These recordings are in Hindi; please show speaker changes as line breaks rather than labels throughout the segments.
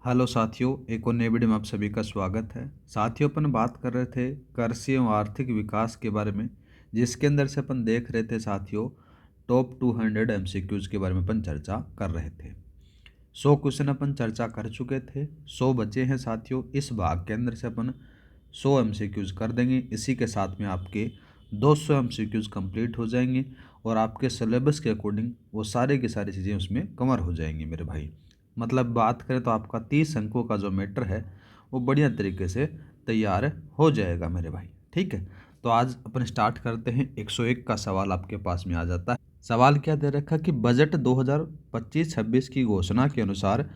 हेलो साथियों, एक और नए वीडियो में आप सभी का स्वागत है। साथियों, अपन बात कर रहे थे कृषि एवं आर्थिक विकास के बारे में, जिसके अंदर से अपन देख रहे थे साथियों टॉप 200 एमसीक्यूज के बारे में अपन चर्चा कर रहे थे। 100 क्वेश्चन अपन चर्चा कर चुके थे, 100 बचे हैं साथियों। इस भाग के अंदर से अपन 100 एमसीक्यूज कर देंगे। इसी के साथ में आपके 200 एमसीक्यूज कंप्लीट हो जाएंगे और आपके सिलेबस के अकॉर्डिंग वो सारी की सारी चीज़ें उसमें कवर हो जाएंगी मेरे भाई। मतलब बात करें तो आपका 30 अंकों का जो मैटर है वो बढ़िया तरीके से तैयार हो जाएगा मेरे भाई। ठीक है, तो आज अपन स्टार्ट करते हैं। 101 का सवाल आपके पास में आ जाता है। सवाल क्या दे रखा कि बजट 2025-26 की घोषणा के अनुसार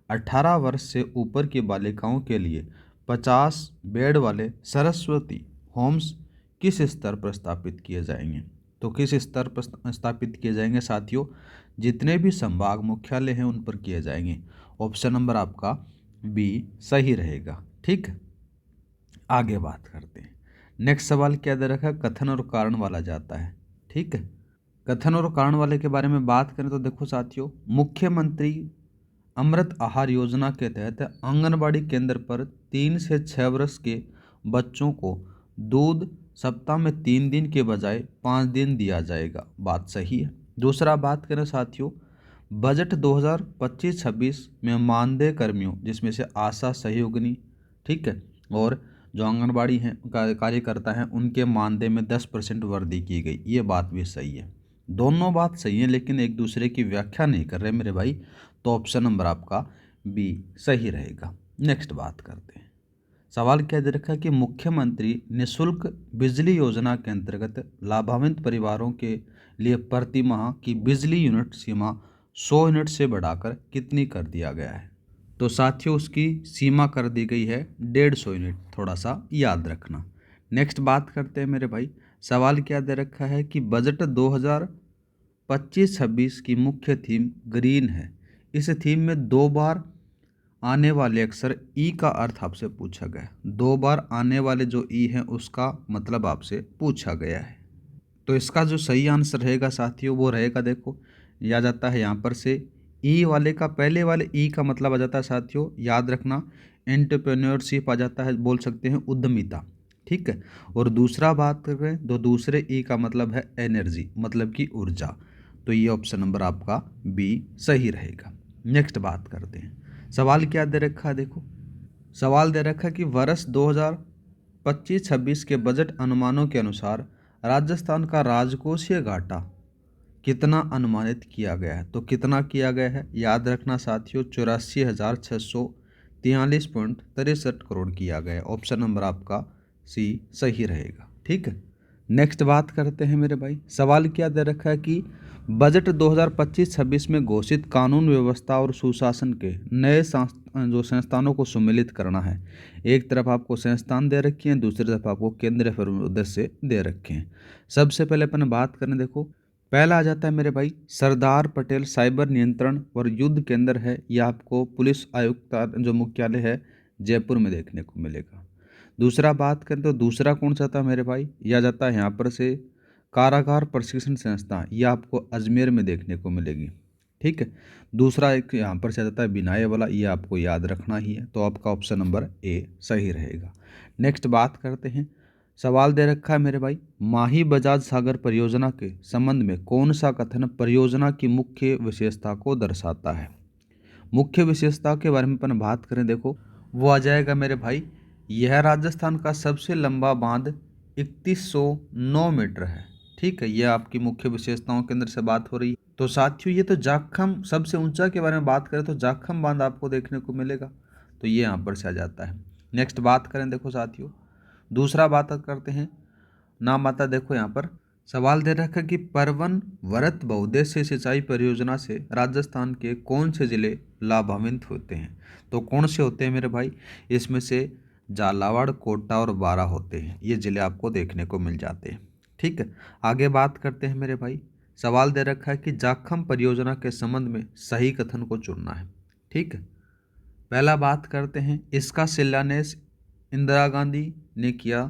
18 वर्ष से ऊपर की बालिकाओं के लिए 50 बेड वाले सरस्वती होम्स किस स्तर पर स्थापित किए जाएंगे। तो किस स्तर पर स्थापित किए जाएंगे साथियों? जितने भी संभाग मुख्यालय हैं उन पर किए जाएंगे। ऑप्शन नंबर आपका बी सही रहेगा। ठीक है, आगे बात करते हैं। नेक्स्ट सवाल क्या दे रखा है? कथन और कारण वाला जाता है। ठीक है, कथन और कारण वाले के बारे में बात करें तो देखो साथियों, मुख्यमंत्री अमृत आहार योजना के तहत आंगनबाड़ी केंद्र पर 3 से 6 वर्ष के बच्चों को दूध सप्ताह में 3 दिन के बजाय 5 दिन दिया जाएगा। बात सही है। दूसरा बात करें साथियों, बजट 2025-26 में मानदेय कर्मियों जिसमें से आशा सहयोगिनी, ठीक है, और जो आंगनबाड़ी हैं कार्यकर्ता हैं उनके मानदेय में 10% वृद्धि की गई। ये बात भी सही है। दोनों बात सही है लेकिन एक दूसरे की व्याख्या नहीं कर रहे मेरे भाई, तो ऑप्शन नंबर आपका बी सही रहेगा। नेक्स्ट बात करते हैं। सवाल क्या दे रखा है कि मुख्यमंत्री निःशुल्क बिजली योजना के अंतर्गत लाभान्वित परिवारों के लिए प्रति माह की बिजली यूनिट सीमा 100 यूनिट से बढ़ाकर कितनी कर दिया गया है। तो साथियों उसकी सीमा कर दी गई है 150 यूनिट, थोड़ा सा याद रखना। नेक्स्ट बात करते हैं मेरे भाई। सवाल क्या दे रखा है कि बजट 2025-26 की मुख्य थीम ग्रीन है। इस थीम में 2 बार आने वाले अक्षर ई का अर्थ आपसे पूछा गया है। 2 बार आने वाले जो ई हैं उसका मतलब आपसे पूछा गया है। तो इसका जो सही आंसर रहेगा साथियों वो रहेगा, देखो याद जाता है यहाँ पर से ई वाले का, पहले वाले ई का मतलब आ जाता है साथियों, याद रखना, एंटरप्रेन्योरशिप आ जाता है, बोल सकते हैं उद्यमिता। ठीक है, और दूसरा बात कर रहे हैं तो दूसरे ई का मतलब है एनर्जी, मतलब कि ऊर्जा। तो ये ऑप्शन नंबर आपका बी सही रहेगा। नेक्स्ट बात करते हैं। सवाल क्या दे रखा है? देखो सवाल दे रखा है कि वर्ष 2025-26 के बजट अनुमानों के अनुसार राजस्थान का राजकोषीय घाटा कितना अनुमानित किया गया है। तो कितना किया गया है याद रखना साथियों, 84,643.63 करोड़ किया गया है। ऑप्शन नंबर आपका सी सही रहेगा। ठीक है, नेक्स्ट बात करते हैं मेरे भाई। सवाल क्या दे रखा है कि बजट 2025-26 में घोषित कानून व्यवस्था और सुशासन के नए जो संस्थानों को सम्मिलित करना है। एक तरफ आपको संस्थान दे रखे हैं, दूसरी तरफ आपको केंद्रीय उद्देश्य दे रखे हैं। सबसे पहले अपन बात करें, देखो पहला आ जाता है मेरे भाई सरदार पटेल साइबर नियंत्रण और युद्ध केंद्र है। यह आपको पुलिस आयुक्त जो मुख्यालय है जयपुर में देखने को मिलेगा। दूसरा बात करें तो दूसरा कौन सा था मेरे भाई, यह जाता है यहाँ पर से कारागार प्रशिक्षण संस्था, यह आपको अजमेर में देखने को मिलेगी। ठीक है, दूसरा एक यहाँ पर से आ जाता है बिनाए वाला, ये आपको याद रखना ही है। तो आपका ऑप्शन नंबर ए सही रहेगा। नेक्स्ट बात करते हैं। सवाल दे रखा है मेरे भाई, माही बजाज सागर परियोजना के संबंध में कौन सा कथन परियोजना की मुख्य विशेषता को दर्शाता है। मुख्य विशेषता के बारे में अपन बात करें, देखो वो आ जाएगा मेरे भाई, यह राजस्थान का सबसे लंबा बांध 3109 मीटर है। ठीक है, यह आपकी मुख्य विशेषताओं के अंदर से बात हो रही है। तो साथियों ये तो जाखम, सबसे ऊंचा के बारे में बात करें तो जाखम बांध आपको देखने को मिलेगा। तो ये यहाँ पर से आ जाता है। नेक्स्ट बात करें, देखो साथियों दूसरा बात करते हैं। नाम आता देखो यहाँ पर सवाल दे रखा है कि परवन वरत बहुउद्देश्य सिंचाई परियोजना से राजस्थान के कौन से जिले लाभान्वित होते हैं। तो कौन से होते हैं मेरे भाई, इसमें से झालावाड़, कोटा और बारां होते हैं। ये जिले आपको देखने को मिल जाते हैं। ठीक है, आगे बात करते हैं मेरे भाई। सवाल दे रखा है कि जाखम परियोजना के संबंध में सही कथन को चुनना है। ठीक है, पहला बात करते हैं, इसका शिलान्यास इंदिरा गांधी ने किया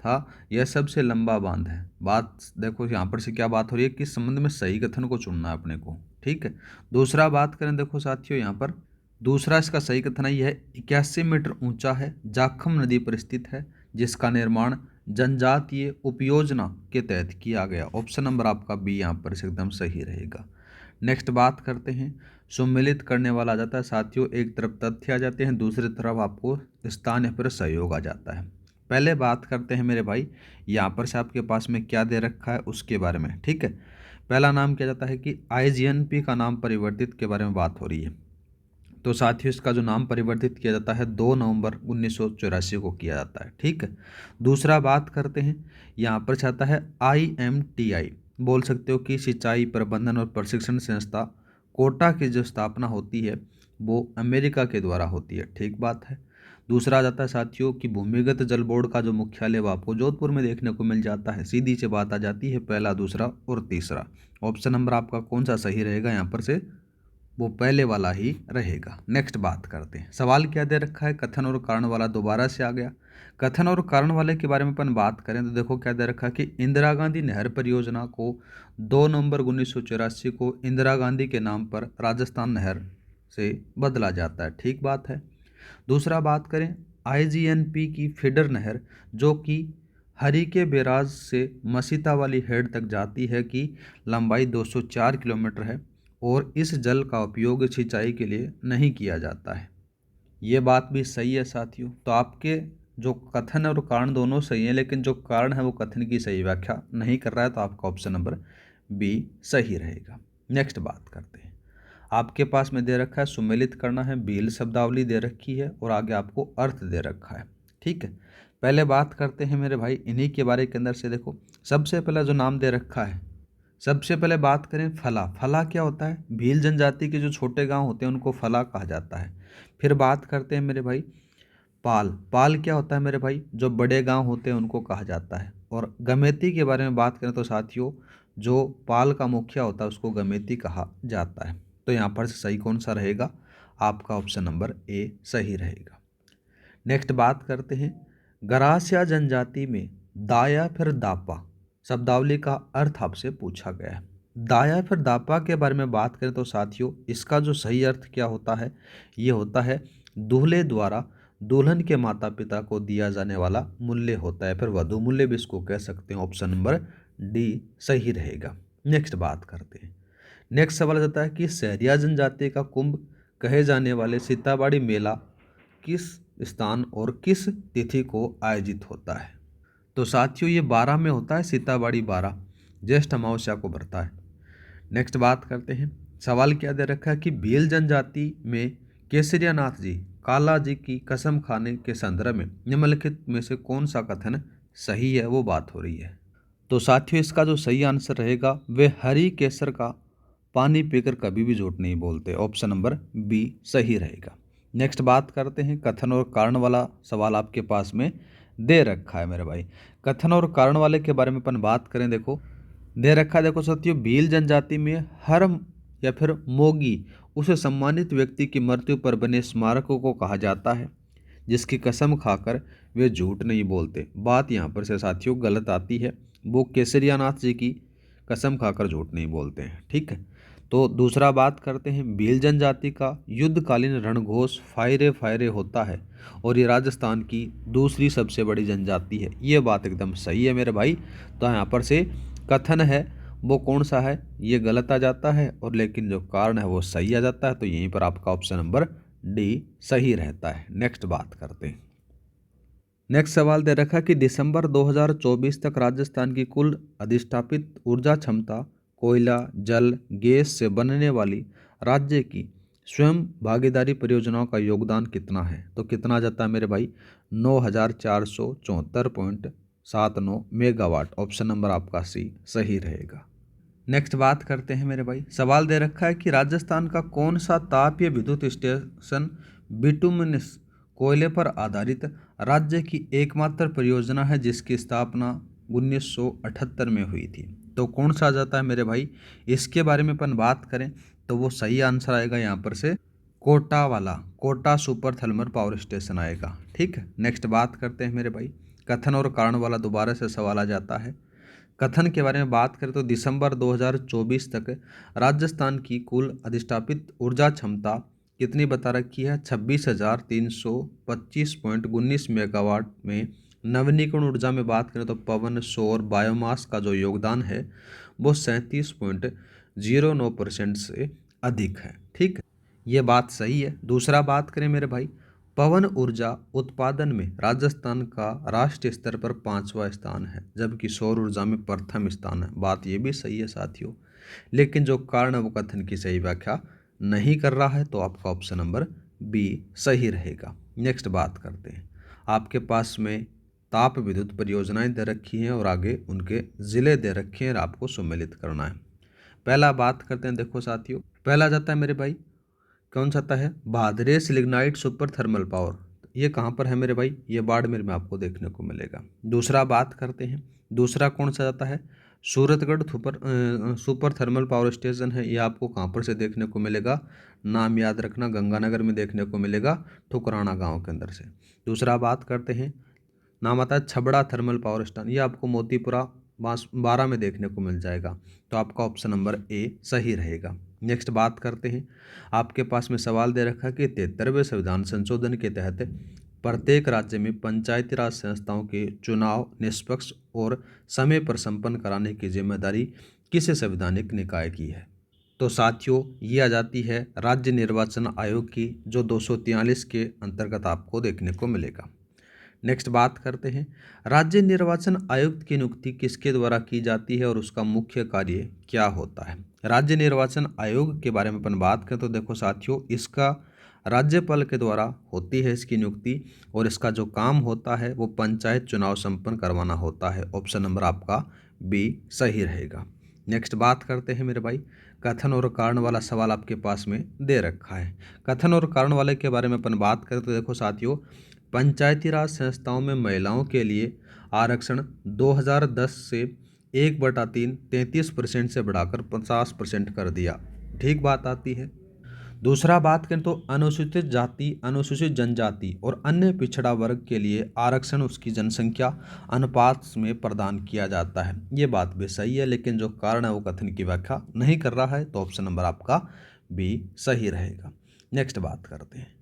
था। यह सबसे लंबा बांध है। बात देखो यहाँ पर से क्या बात हो रही है, किस संबंध में सही कथन को चुनना है अपने को। ठीक है, दूसरा बात करें देखो साथियों यहाँ पर दूसरा इसका सही कथन है यह 81 मीटर ऊंचा है, जाखम नदी पर स्थित है, जिसका निर्माण जनजातीय उपयोजना के तहत किया गया। ऑप्शन नंबर आपका बी यहाँ पर से एकदम सही रहेगा। नेक्स्ट बात करते हैं, सम्मिलित करने वाला आ जाता है साथियों, एक तरफ तथ्य आ जाते हैं, दूसरी तरफ आपको स्थान या फिर सहयोग आ जाता है। पहले बात करते हैं मेरे भाई, यहाँ पर से आपके पास में क्या दे रखा है उसके बारे में। ठीक है, पहला नाम क्या जाता है कि IGNP का नाम परिवर्तित के बारे में बात हो रही है। तो साथियों इसका जो नाम परिवर्तित किया जाता है 2 नवंबर 1984 को किया जाता है। ठीक है, दूसरा बात करते हैं, यहाँ पर चाहता है IMTI, बोल सकते हो कि सिंचाई प्रबंधन और प्रशिक्षण संस्था कोटा की जो स्थापना होती है वो अमेरिका के द्वारा होती है। ठीक बात है। दूसरा आ जाता है साथियों कि भूमिगत जल बोर्ड का जो मुख्यालय वो आपको जोधपुर में देखने को मिल जाता है। सीधी सी बात आ जाती है, पहला, दूसरा और तीसरा। ऑप्शन नंबर आपका कौन सा सही रहेगा यहाँ पर से, वो पहले वाला ही रहेगा। नेक्स्ट बात करते हैं, सवाल क्या दे रखा है, कथन और कारण वाला दोबारा से आ गया। कथन और कारण वाले के बारे में अपन बात करें तो देखो क्या दे रखा है कि इंदिरा गांधी नहर परियोजना को 2 नवंबर 1984 को इंदिरा गांधी के नाम पर राजस्थान नहर से बदला जाता है। ठीक बात है। दूसरा बात करें, IGNP की फीडर नहर जो कि हरीके बैराज से मसीता वाली हेड तक जाती है की लंबाई 204 किलोमीटर है और इस जल का उपयोग सिंचाई के लिए नहीं किया जाता है। ये बात भी सही है साथियों। तो आपके जो कथन और कारण दोनों सही हैं, लेकिन जो कारण है वो कथन की सही व्याख्या नहीं कर रहा है, तो आपका ऑप्शन नंबर बी सही रहेगा। नेक्स्ट बात करते हैं, आपके पास में दे रखा है सुमेलित करना है, भील शब्दावली दे रखी है और आगे आपको अर्थ दे रखा है। ठीक है, पहले बात करते हैं मेरे भाई इन्हीं के बारे के अंदर से। देखो सबसे पहला जो नाम दे रखा है, सबसे पहले बात करें फला। फला क्या होता है, भील जनजाति के जो छोटे गांव होते हैं उनको फला कहा जाता है। फिर बात करते हैं मेरे भाई पाल। पाल क्या होता है मेरे भाई, जो बड़े गांव होते हैं उनको कहा जाता है। और गमेती के बारे में बात करें तो साथियों जो पाल का मुखिया होता है उसको गमेती कहा जाता है। तो यहाँ पर से सही कौन सा रहेगा, आपका ऑप्शन नंबर ए सही रहेगा। नेक्स्ट बात करते हैं, गरासिया जनजाति में दाया फिर दापा शब्दावली का अर्थ आपसे पूछा गया है। दाया फिर दापा के बारे में बात करें तो साथियों इसका जो सही अर्थ क्या होता है, ये होता है दूल्हे द्वारा दुल्हन के माता पिता को दिया जाने वाला मूल्य होता है, फिर वधु मूल्य भी इसको कह सकते हैं। ऑप्शन नंबर डी सही रहेगा। नेक्स्ट बात करते हैं, नेक्स्ट सवाल आता है कि सहरिया जनजाति का कुंभ कहे जाने वाले सीताबाड़ी मेला किस स्थान और किस तिथि को आयोजित होता है। तो साथियों ये 12 में होता है, सीताबाड़ी 12 ज्येष्ठ अमावस्या को भरता है। नेक्स्ट बात करते हैं, सवाल क्या दे रखा है कि भील जनजाति में केसरिया नाथ जी काला जी की कसम खाने के संदर्भ में निम्नलिखित में से कौन सा कथन सही है, वो बात हो रही है। तो साथियों इसका जो सही आंसर रहेगा वे हरी केसर का पानी पीकर कभी भी झूठ नहीं बोलते। ऑप्शन नंबर बी सही रहेगा। नेक्स्ट बात करते हैं, कथन और कारण वाला सवाल आपके पास में दे रखा है मेरे भाई। कथन और कारण वाले के बारे में अपन बात करें, देखो दे रखा है, देखो साथियों भील जनजाति में हर या फिर मोगी उसे सम्मानित व्यक्ति की मृत्यु पर बने स्मारकों को कहा जाता है जिसकी कसम खाकर वे झूठ नहीं बोलते। बात यहाँ पर से साथियों गलत आती है, वो केसरियानाथ जी की कसम खाकर झूठ नहीं बोलते हैं। ठीक है, तो दूसरा बात करते हैं, भील जनजाति का युद्धकालीन रणघोष फायरे फायरे होता है और ये राजस्थान की दूसरी सबसे बड़ी जनजाति है। ये बात एकदम सही है मेरे भाई। तो यहाँ पर से कथन है वो कौन सा है, ये गलत आ जाता है, और लेकिन जो कारण है वो सही आ जाता है। तो यहीं पर आपका ऑप्शन नंबर डी सही रहता है। नेक्स्ट बात करते हैं, नेक्स्ट सवाल दे रखा कि दिसंबर 2024 तक राजस्थान की कुल अधिष्ठापित ऊर्जा क्षमता कोयला जल गैस से बनने वाली राज्य की स्वयं भागीदारी परियोजनाओं का योगदान कितना है। तो कितना जाता है मेरे भाई, 9474.79 मेगावाट। ऑप्शन नंबर आपका सी सही रहेगा। नेक्स्ट बात करते हैं मेरे भाई, सवाल दे रखा है कि राजस्थान का कौन सा तापीय विद्युत स्टेशन बिटुमिनस कोयले पर आधारित राज्य की एकमात्र परियोजना है जिसकी स्थापना 1978 में हुई थी। तो कौन सा आ जाता है मेरे भाई, इसके बारे में अपन बात करें तो वो सही आंसर आएगा यहाँ पर से कोटा वाला, Kota super thermal power station आएगा। ठीक है, नेक्स्ट बात करते हैं मेरे भाई, कथन और कारण वाला दोबारा से सवाल आ जाता है। कथन के बारे में बात करें तो दिसंबर 2024 तक राजस्थान की कुल अधिष्ठापित ऊर्जा क्षमता कितनी बता रखी है? 26,325.19 मेगावाट में। नवीनीकरण ऊर्जा में बात करें तो पवन, सौर, बायोमास का जो योगदान है वो 37.09% से अधिक है। ठीक है, ये बात सही है। दूसरा बात करें मेरे भाई, पवन ऊर्जा उत्पादन में राजस्थान का राष्ट्रीय स्तर पर 5वां स्थान है, जबकि सौर ऊर्जा में प्रथम स्थान है। बात ये भी सही है साथियों, लेकिन जो कारण अवकथन की सही व्याख्या नहीं कर रहा है, तो आपका ऑप्शन नंबर बी सही रहेगा। नेक्स्ट बात करते हैं, आपके पास में ताप विद्युत परियोजनाएं दे रखी हैं और आगे उनके ज़िले दे रखे हैं और आपको सम्मिलित करना है। पहला बात करते हैं, देखो साथियों, पहला जाता है मेरे भाई, कौन सा आता है? भादरेस लिग्नाइट सुपर थर्मल पावर। ये कहाँ पर है मेरे भाई? ये बाड़मेर में आपको देखने को मिलेगा। दूसरा बात करते हैं, दूसरा कौन सा जाता है? Suratgarh super thermal power station है। ये आपको कहाँ पर से देखने को मिलेगा? नाम याद रखना, गंगानगर में देखने को मिलेगा, ठुकराना गांव के अंदर से। दूसरा बात करते हैं, नाम आता है छबड़ा थर्मल पावर स्टेशन। ये आपको मोतीपुरा 12 में देखने को मिल जाएगा। तो आपका ऑप्शन नंबर ए सही रहेगा। नेक्स्ट बात करते हैं, आपके पास में सवाल दे रखा कि 73वें संविधान संशोधन के तहत प्रत्येक राज्य में पंचायती राज संस्थाओं के चुनाव निष्पक्ष और समय पर संपन्न कराने की जिम्मेदारी किस संवैधानिक निकाय की है? तो साथियों, ये आ जाती है राज्य निर्वाचन आयोग की, जो 243 के अंतर्गत आपको देखने को मिलेगा। नेक्स्ट बात करते हैं, राज्य निर्वाचन आयुक्त की नियुक्ति किसके द्वारा की जाती है और उसका मुख्य कार्य क्या होता है? राज्य निर्वाचन आयोग के बारे में अपन बात करें तो देखो साथियों, इसका राज्यपाल के द्वारा होती है इसकी नियुक्ति, और इसका जो काम होता है वो पंचायत चुनाव संपन्न करवाना होता है। ऑप्शन नंबर आपका बी सही रहेगा। नेक्स्ट बात करते हैं मेरे भाई, कथन और कारण वाला सवाल आपके पास में दे रखा है। कथन और कारण वाले के बारे में अपन बात करें तो देखो साथियों, पंचायती राज संस्थाओं में महिलाओं के लिए आरक्षण 2010 से 1/3 33% से बढ़ाकर 50% कर दिया। ठीक बात आती है। दूसरा बात करें तो अनुसूचित जाति, अनुसूचित जनजाति और अन्य पिछड़ा वर्ग के लिए आरक्षण उसकी जनसंख्या अनुपात में प्रदान किया जाता है। ये बात भी सही है, लेकिन जो कारण है वो कथन की व्याख्या नहीं कर रहा है, तो ऑप्शन नंबर आपका बी सही रहेगा। नेक्स्ट बात करते हैं,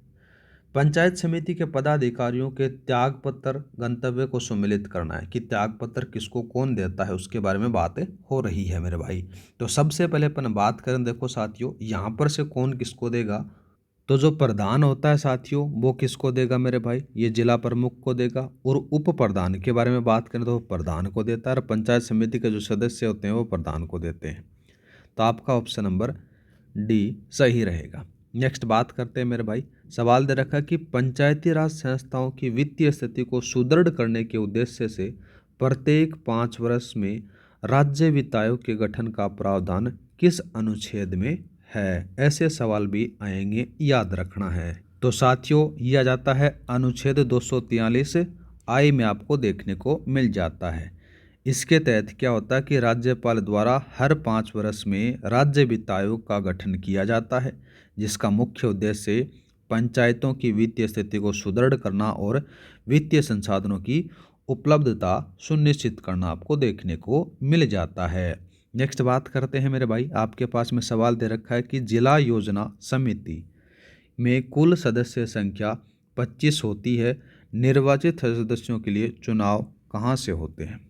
पंचायत समिति के पदाधिकारियों के त्यागपत्र गंतव्य को सम्मिलित करना है कि त्यागपत्र किसको कौन देता है, उसके बारे में बात हो रही है मेरे भाई। तो सबसे पहले अपन बात करें, देखो साथियों, यहाँ पर से कौन किसको देगा? तो जो प्रधान होता है साथियों, वो किसको देगा मेरे भाई? ये जिला प्रमुख को देगा। और उप प्रधान के बारे में बात करें तो प्रधान को देता है, और पंचायत समिति के जो सदस्य होते हैं वो प्रधान को देते हैं। तो आपका ऑप्शन नंबर डी सही रहेगा। नेक्स्ट बात करते हैं मेरे भाई, सवाल दे रखा कि पंचायती राज संस्थाओं की वित्तीय स्थिति को सुदृढ़ करने के उद्देश्य से प्रत्येक 5 वर्ष में राज्य वित्त आयोग के गठन का प्रावधान किस अनुच्छेद में है? ऐसे सवाल भी आएंगे, याद रखना है। तो साथियों, यह आ जाता है अनुच्छेद 243 आई में आपको देखने को मिल जाता है। इसके तहत क्या होता है कि राज्यपाल द्वारा हर 5 वर्ष में राज्य वित्त आयोग का गठन किया जाता है, जिसका मुख्य उद्देश्य पंचायतों की वित्तीय स्थिति को सुदृढ़ करना और वित्तीय संसाधनों की उपलब्धता सुनिश्चित करना आपको देखने को मिल जाता है। नेक्स्ट बात करते हैं मेरे भाई, आपके पास में सवाल दे रखा है कि जिला योजना समिति में कुल सदस्य संख्या 25 होती है, निर्वाचित सदस्यों के लिए चुनाव कहाँ से होते हैं?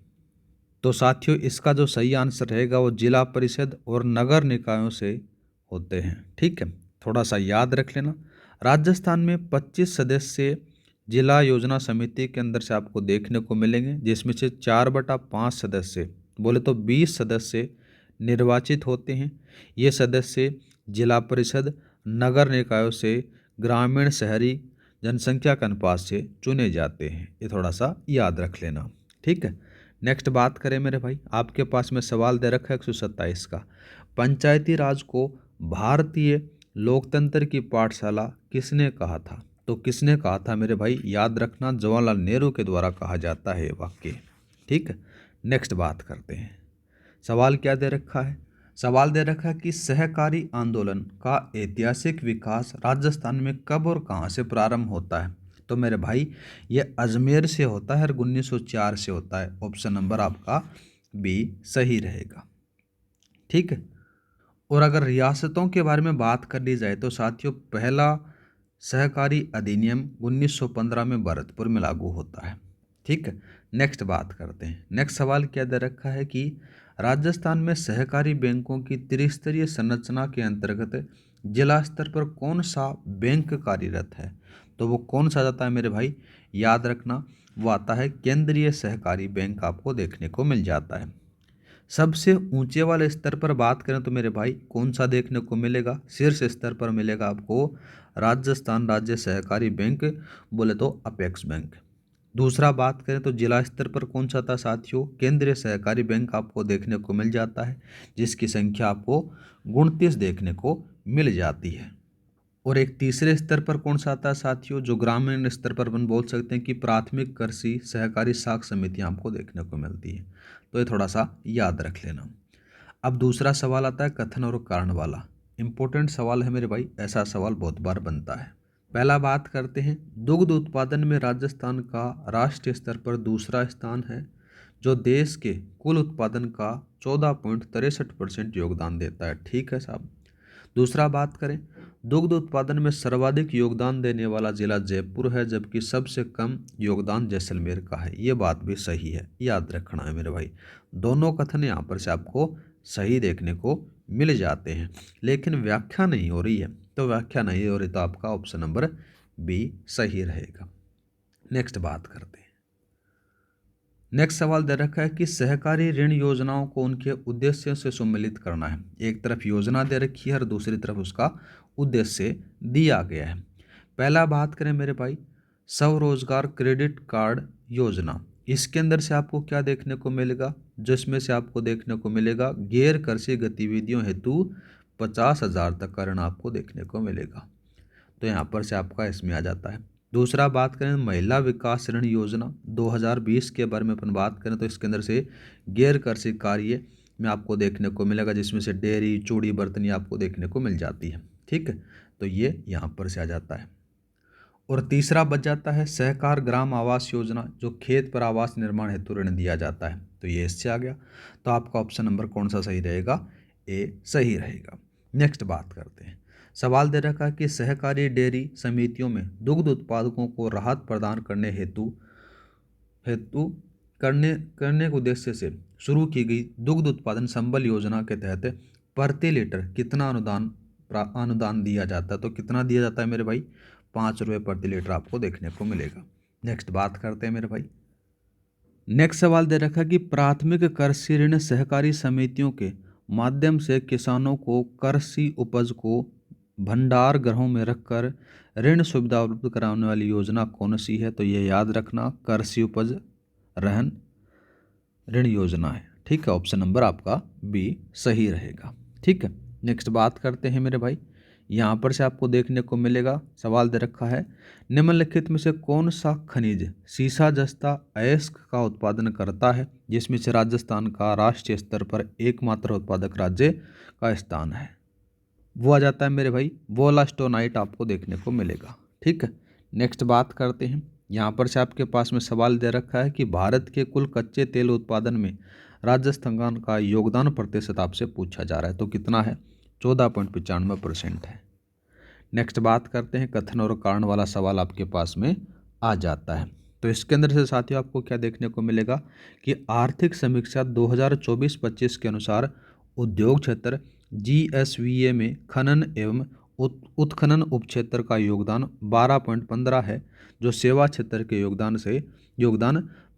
तो साथियों, इसका जो सही आंसर रहेगा वो जिला परिषद और नगर निकायों से होते हैं। ठीक है, थोड़ा सा याद रख लेना। राजस्थान में 25 सदस्य जिला योजना समिति के अंदर से आपको देखने को मिलेंगे, जिसमें से 4/5 सदस्य, बोले तो 20 सदस्य निर्वाचित होते हैं। ये सदस्य जिला परिषद, नगर निकायों से, ग्रामीण शहरी जनसंख्या के अनुपात से चुने जाते हैं। ये थोड़ा सा याद रख लेना। ठीक है, नेक्स्ट बात करें मेरे भाई, आपके पास में सवाल दे रखा है 127 का, पंचायती राज को भारतीय लोकतंत्र की पाठशाला किसने कहा था? तो किसने कहा था मेरे भाई? याद रखना, जवाहरलाल नेहरू के द्वारा कहा जाता है वाक्य। ठीक है, नेक्स्ट बात करते हैं, सवाल क्या दे रखा है? सवाल दे रखा है कि सहकारी आंदोलन का ऐतिहासिक विकास राजस्थान में कब और कहाँ से प्रारंभ होता है? तो मेरे भाई, ये अजमेर से होता है और 1904 से होता है। ऑप्शन नंबर आपका बी सही रहेगा। ठीक है, और अगर रियासतों के बारे में बात कर ली जाए तो साथियों पहला सहकारी अधिनियम 1915 में भरतपुर में लागू होता है। ठीक है, नेक्स्ट बात करते हैं। नेक्स्ट सवाल क्या दे रखा है कि राजस्थान में सहकारी बैंकों की त्रिस्तरीय संरचना के अंतर्गत जिला स्तर पर कौन सा बैंक कार्यरत है? तो वो कौन सा जाता है मेरे भाई? याद रखना, वो आता है केंद्रीय सहकारी बैंक, आपको देखने को मिल जाता है। सबसे ऊंचे वाले स्तर पर बात करें तो मेरे भाई कौन सा देखने को मिलेगा? शीर्ष स्तर पर मिलेगा आपको राजस्थान राज्य सहकारी बैंक, बोले तो अपेक्स बैंक। दूसरा बात करें तो जिला स्तर पर कौन सा था साथियों? केंद्रीय सहकारी बैंक आपको देखने को मिल जाता है, जिसकी संख्या आपको 29 देखने को मिल जाती है। और एक तीसरे स्तर पर कौन सा आता है साथियों? जो ग्रामीण स्तर पर अपन बोल सकते हैं कि प्राथमिक कृषि सहकारी साख समितियां आपको देखने को मिलती है। तो ये थोड़ा सा याद रख लेना। अब दूसरा सवाल आता है कथन और कारण वाला। इंपॉर्टेंट सवाल है मेरे भाई, ऐसा सवाल बहुत बार बनता है। पहला बात करते हैं, दुग्ध उत्पादन में राजस्थान का राष्ट्रीय स्तर पर दूसरा स्थान है, जो देश के कुल उत्पादन का 14.63% योगदान देता है। ठीक है साहब। दूसरा बात करें, दुग्ध उत्पादन में सर्वाधिक योगदान देने वाला जिला जयपुर है, जबकि सबसे कम योगदान जैसलमेर का है। ये बात भी सही है, याद रखना है मेरे भाई। दोनों कथन यहाँ पर से आपको सही देखने को मिल जाते हैं, लेकिन व्याख्या नहीं हो रही है। तो व्याख्या नहीं हो रही तो आपका ऑप्शन नंबर बी सही रहेगा। नेक्स्ट बात करते हैं। नेक्स्ट सवाल दे रखा है कि सहकारी ऋण योजनाओं को उनके उद्देश्यों से सम्मिलित करना है। एक तरफ योजना दे रखी है और दूसरी तरफ उसका उद्देश्य दिया गया है। पहला बात करें मेरे भाई, स्वरोजगार क्रेडिट कार्ड योजना। इसके अंदर से आपको क्या देखने को मिलेगा? जिसमें से आपको देखने को मिलेगा गैर कृषि गतिविधियों हेतु 50,000 तक का ऋण आपको देखने को मिलेगा। तो यहाँ पर से आपका इसमें आ जाता है। दूसरा बात करें महिला विकास ऋण योजना 2020 के बारे में अपन बात करें तो इसके अंदर से गैर कृषि कार्य में आपको देखने को मिलेगा, जिसमें से डेयरी चूड़ी बर्तनी आपको देखने को मिल जाती है। ठीक है, तो ये यहाँ पर से आ जाता है। और तीसरा बच जाता है सहकार ग्राम आवास योजना, जो खेत पर आवास निर्माण हेतु ऋण दिया जाता है। तो ये इससे आ गया। तो आपका ऑप्शन नंबर कौन सा सही रहेगा? ए सही रहेगा। नेक्स्ट बात करते हैं। सवाल दे रखा है कि सहकारी डेयरी समितियों में दुग्ध उत्पादकों को राहत प्रदान करने हेतु हेतु करने करने के उद्देश्य से शुरू की गई दुग्ध उत्पादन संबल योजना के तहत प्रति लीटर कितना अनुदान दिया जाता है? तो कितना दिया जाता है मेरे भाई? 5 रुपये प्रति लीटर आपको देखने को मिलेगा। नेक्स्ट बात करते हैं मेरे भाई। नेक्स्ट सवाल दे रखा कि प्राथमिक कृषि ऋण सहकारी समितियों के माध्यम से किसानों को कृषि उपज को भंडार गृहों में रखकर ऋण सुविधा उपलब्ध कराने वाली योजना कौन सी है? तो ये याद रखना, कृषि उपज रहन ऋण योजना है। ठीक है, ऑप्शन नंबर आपका बी सही रहेगा। ठीक है, नेक्स्ट बात करते हैं मेरे भाई। यहाँ पर से आपको देखने को मिलेगा, सवाल दे रखा है, निम्नलिखित में से कौन सा खनिज सीसा जस्ता अयस्क का उत्पादन करता है, जिसमें से राजस्थान का राष्ट्रीय स्तर पर एकमात्र उत्पादक राज्य का स्थान है? वो आ जाता है मेरे भाई वोलास्टोनाइट आपको देखने को मिलेगा। ठीक है, नेक्स्ट बात करते हैं। यहाँ पर से आपके पास में सवाल दे रखा है कि भारत के कुल कच्चे तेल उत्पादन में राजस्थान का योगदान प्रतिशत आपसे पूछा जा रहा है। तो कितना है? 14.95% है। नेक्स्ट बात करते हैं, कथन और कारण वाला सवाल आपके पास में आ जाता है। तो इसके अंदर से साथियों आपको क्या देखने को मिलेगा कि आर्थिक समीक्षा 2024-25 के अनुसार उद्योग क्षेत्र GSVA में खनन एवं उत्खनन उपक्षेत्र का योगदान 12.15 है, जो सेवा क्षेत्र के योगदान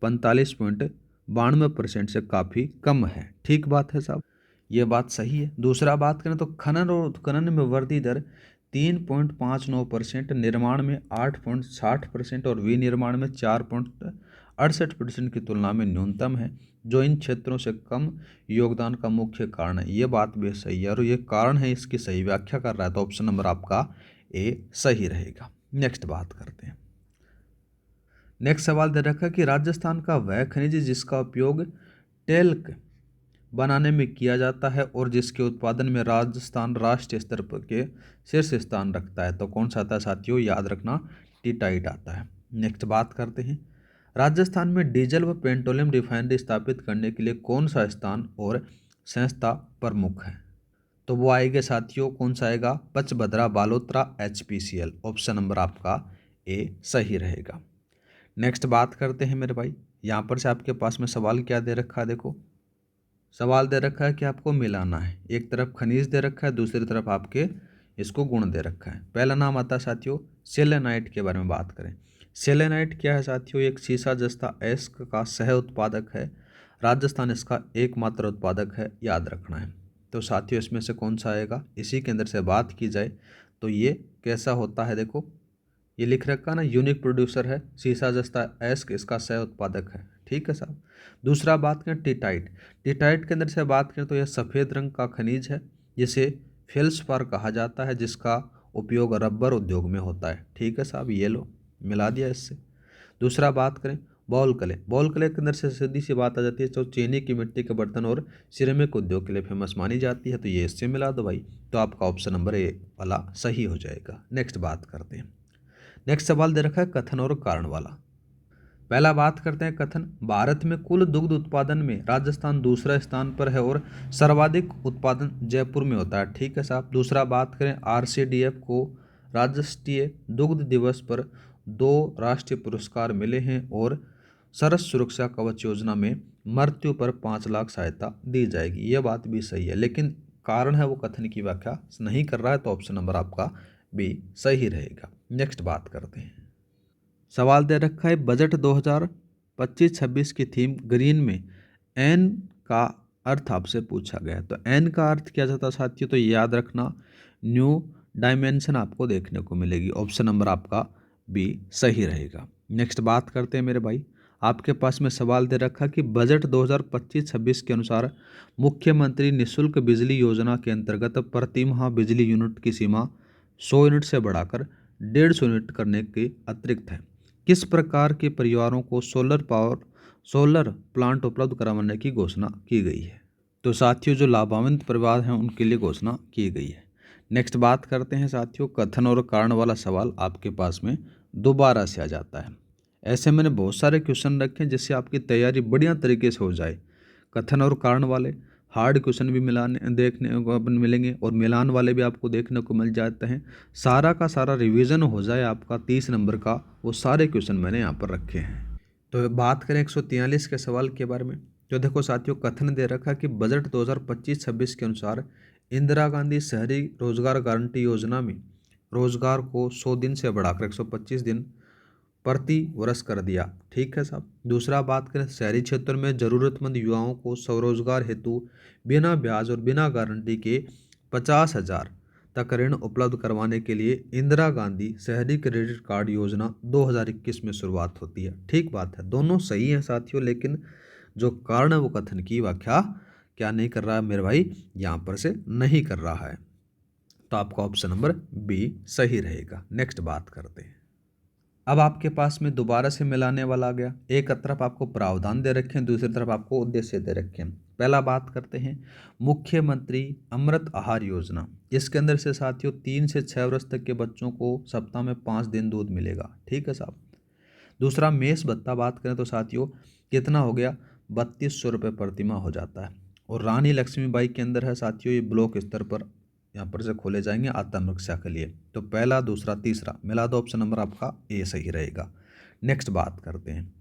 45.92% से काफ़ी कम है। ठीक बात है साहब, ये बात सही है। दूसरा बात करें तो खनन और उत्खनन में वृद्धि दर 3.59%, निर्माण में 8.60% और विनिर्माण में 4.68% की तुलना में न्यूनतम है, जो इन क्षेत्रों से कम योगदान का मुख्य कारण है। ये बात भी सही है और ये कारण है, इसकी सही व्याख्या कर रहा है। तो ऑप्शन नंबर आपका ए सही रहेगा। नेक्स्ट बात करते हैं। नेक्स्ट सवाल दे रखा कि राजस्थान का वह खनिज जिसका उपयोग टेल्क बनाने में किया जाता है और जिसके उत्पादन में राजस्थान राष्ट्रीय स्तर पर के शीर्ष स्थान रखता है। तो कौन सा आता है साथियों? याद रखना, टीटाइट आता है। नेक्स्ट बात करते हैं। राजस्थान में डीजल व पेट्रोलियम रिफाइनरी स्थापित करने के लिए कौन सा स्थान और संस्था प्रमुख है? तो वो आएगा साथियों, कौन सा आएगा, पचभद्रा बालोतरा HPCL। ऑप्शन नंबर आपका ए सही रहेगा। नेक्स्ट बात करते हैं मेरे भाई, यहाँ पर से आपके पास में सवाल क्या दे रखा है, देखो सवाल दे रखा है कि आपको मिलाना है, एक तरफ खनिज दे रखा है, दूसरी तरफ आपके इसको गुण दे रखा है। पहला नाम आता है साथियों सेलेनाइट के बारे में बात करें। सेलेनाइट क्या है साथियों, एक सीसा जस्ता अयस्क का सह उत्पादक है। राजस्थान इसका एकमात्र उत्पादक है, याद रखना है। तो साथियों इसमें से कौन सा आएगा, इसी के अंदर से बात की जाए तो ये कैसा होता है, देखो ये लिख रखा ना, यूनिक प्रोड्यूसर है, सीसा जस्ता अयस्क इसका सह उत्पादक है। ठीक है साहब। दूसरा बात करें टिटाइट। टिटाइट के अंदर से बात करें तो यह सफ़ेद रंग का खनिज है, जिसे फेल्सपार कहा जाता है, जिसका उपयोग रबर उद्योग में होता है। ठीक है साहब, ये लो मिला दिया इससे। दूसरा बात करें बॉल क्ले। बॉल क्ले के अंदर से सीधी सी बात आ जाती है, जो चीनी की मिट्टी के बर्तन और सिरेमिक उद्योग के लिए फेमस मानी जाती है, तो ये इससे मिला दो भाई। तो आपका ऑप्शन नंबर ए वाला सही हो जाएगा। नेक्स्ट बात करते हैं। नेक्स्ट सवाल दे रखा है कथन और कारण वाला। पहला बात करते हैं कथन, भारत में कुल दुग्ध उत्पादन में राजस्थान दूसरा स्थान पर है और सर्वाधिक उत्पादन जयपुर में होता है। ठीक है साहब। दूसरा बात करें RCDF को राष्ट्रीय दुग्ध दिवस पर 2 राष्ट्रीय पुरस्कार मिले हैं और सरस सुरक्षा कवच योजना में मृत्यु पर 5 लाख सहायता दी जाएगी। यह बात भी सही है, लेकिन कारण है वो कथन की व्याख्या नहीं कर रहा है, तो ऑप्शन नंबर आपका बी सही रहेगा। नेक्स्ट बात करते हैं। सवाल दे रखा है बजट 2025-26 की थीम ग्रीन में एन का अर्थ आपसे पूछा गया है। तो एन का अर्थ क्या जाता है साथियों, तो याद रखना न्यू डायमेंशन आपको देखने को मिलेगी। ऑप्शन नंबर आपका बी सही रहेगा। नेक्स्ट बात करते हैं मेरे भाई, आपके पास में सवाल दे रखा कि बजट 2025-26 के अनुसार मुख्यमंत्री निःशुल्क बिजली योजना के अंतर्गत प्रति माह बिजली यूनिट की सीमा 100 यूनिट से बढ़ाकर 150 यूनिट करने के अतिरिक्त है। किस प्रकार के परिवारों को सोलर प्लांट उपलब्ध करवाने की घोषणा की गई है। तो साथियों जो लाभान्वित परिवार हैं उनके लिए घोषणा की गई है। नेक्स्ट बात करते हैं साथियों, कथन और कारण वाला सवाल आपके पास में दोबारा से आ जाता है। ऐसे मैंने बहुत सारे क्वेश्चन रखे हैं जिससे आपकी तैयारी बढ़िया तरीके से हो जाए। कथन और कारण वाले हार्ड क्वेश्चन भी देखने को अपन मिलेंगे और मिलान वाले भी आपको देखने को मिल जाते हैं। सारा का सारा रिवीजन हो जाए आपका 30 नंबर का, वो सारे क्वेश्चन मैंने यहाँ पर रखे हैं। तो बात करें 143 के सवाल के बारे में, तो देखो साथियों कथन दे रखा कि बजट 2025-26 के अनुसार इंदिरा गांधी शहरी रोजगार गारंटी योजना में रोजगार को 100 दिन से बढ़ाकर 125 दिन प्रति वर्ष कर दिया। ठीक है साहब। दूसरा बात करें शहरी क्षेत्र में ज़रूरतमंद युवाओं को स्वरोजगार हेतु बिना ब्याज और बिना गारंटी के 50,000 तक ऋण उपलब्ध करवाने के लिए इंदिरा गांधी शहरी क्रेडिट कार्ड योजना 2021 में शुरुआत होती है। ठीक बात है, दोनों सही हैं साथियों, लेकिन जो कारण है वो कथन की व्याख्या क्या नहीं कर रहा है मेरे भाई, यहाँ पर से नहीं कर रहा है। तो आपका ऑप्शन नंबर बी सही रहेगा। नेक्स्ट बात करते हैं। अब आपके पास में दोबारा से मिलाने वाला आ गया। एक तरफ आपको प्रावधान दे रखे हैं, दूसरी तरफ आपको उद्देश्य दे रखे हैं। पहला बात करते हैं मुख्यमंत्री अमृत आहार योजना। इसके अंदर से साथियों 3 से 6 वर्ष तक के बच्चों को सप्ताह में 5 दिन दूध मिलेगा। ठीक है साहब। दूसरा मेष भत्ता बात करें तो साथियों कितना हो गया, 3200 रुपये प्रतिमाह हो जाता है। और रानी लक्ष्मीबाई के अंदर है साथियों, ये ब्लॉक स्तर पर यहाँ पर से खोले जाएंगे आत्मरक्षा के लिए। तो पहला दूसरा तीसरा मिला दो, ऑप्शन नंबर आपका ए सही रहेगा। नेक्स्ट बात करते हैं।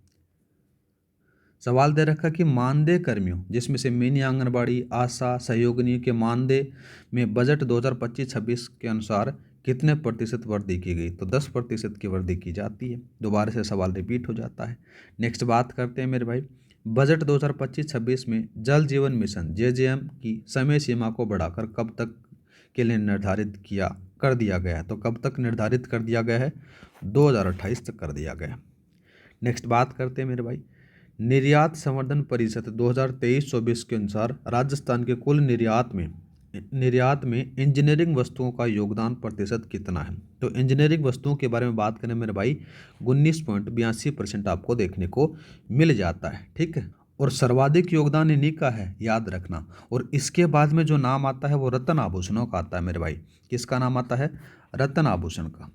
सवाल दे रखा कि मानदेय कर्मियों जिसमें से मिनी आंगनबाड़ी आशा सहयोगिनी के मानदेय में बजट 2025-26 के अनुसार कितने प्रतिशत वृद्धि की गई, तो 10% की वृद्धि की जाती है। दोबारा से सवाल रिपीट हो जाता है। नेक्स्ट बात करते हैं मेरे भाई, बजट 2025-26 में जल जीवन मिशन JJM की समय सीमा को बढ़ाकर कब तक के लिए निर्धारित कर दिया गया है, तो कब तक निर्धारित कर दिया गया है, 2028 तक कर दिया गया है। नेक्स्ट बात करते हैं मेरे भाई, निर्यात संवर्धन परिषद 2023-24 के अनुसार राजस्थान के कुल निर्यात में इंजीनियरिंग वस्तुओं का योगदान प्रतिशत कितना है। तो इंजीनियरिंग वस्तुओं के बारे में बात करें मेरे भाई, 19.82% आपको देखने को मिल जाता है। ठीक है। और सर्वाधिक योगदान इन्हीं का है, याद रखना। और इसके बाद में जो नाम आता है वो रत्न आभूषणों का आता है मेरे भाई। किसका नाम आता है, रत्न आभूषण का,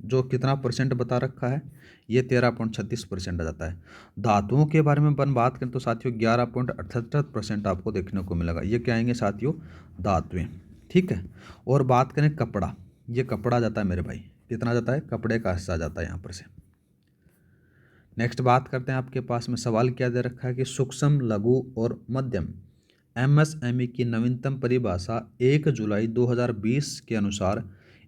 जो कितना परसेंट बता रखा है, ये 13.36% आ जाता है। धातुओं के बारे में अपन बात करें तो साथियों 11.78% आपको देखने को मिलेगा। ये क्या आएंगे साथियों, धातुएं। ठीक है। और बात करें कपड़ा, ये कपड़ा जाता है मेरे भाई, कितना जाता है, कपड़े का हिस्सा जाता है यहाँ पर से। नेक्स्ट बात करते हैं, आपके पास में सवाल क्या दे रखा है कि सूक्ष्म, लघु और मध्यम एमएसएमई की नवीनतम परिभाषा 1 जुलाई 2020 के अनुसार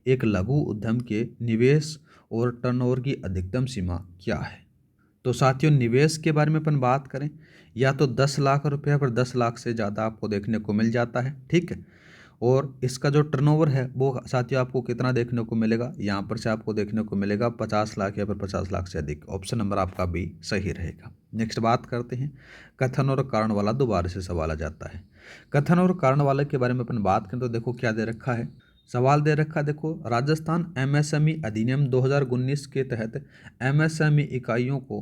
एक लघु उद्यम के निवेश और टर्नओवर की अधिकतम सीमा क्या है। तो साथियों, निवेश के बारे में अपन बात करें, या तो 10 लाख रुपया पर 10 लाख से ज़्यादा आपको देखने को मिल जाता है, ठीक है। और इसका जो टर्नओवर है वो साथियों आपको कितना देखने को मिलेगा, यहाँ पर से आपको देखने को मिलेगा 50 लाख या फिर 50 लाख से अधिक। ऑप्शन नंबर आपका बी सही रहेगा। नेक्स्ट बात करते हैं, कथन और कारण वाला दोबारा से सवाल आ जाता है। कथन और कारण वाले के बारे में अपन बात करें तो देखो क्या दे रखा है, सवाल दे रखा है, देखो राजस्थान एमएसएमई अधिनियम 2019 के तहत एमएसएमई इकाइयों को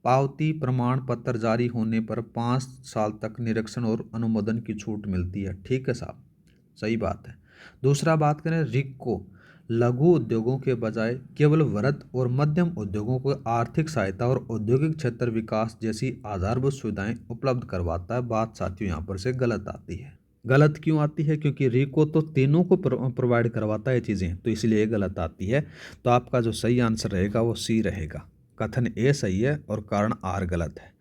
पावती प्रमाण पत्र जारी होने पर 5 साल तक निरीक्षण और अनुमोदन की छूट मिलती है, ठीक है साहब, सही बात है। दूसरा बात करें, रिक को लघु उद्योगों के बजाय केवल वृहद और मध्यम उद्योगों को आर्थिक सहायता और औद्योगिक क्षेत्र विकास जैसी आधारभूत सुविधाएं उपलब्ध करवाता है। बात साथियों यहाँ पर से गलत आती है। गलत क्यों आती है, क्योंकि रिको तो तीनों को प्रोवाइड करवाता है चीज़ें, तो इसलिए ये गलत आती है। तो आपका जो सही आंसर रहेगा वो सी रहेगा, कथन ए सही है और कारण आर गलत है।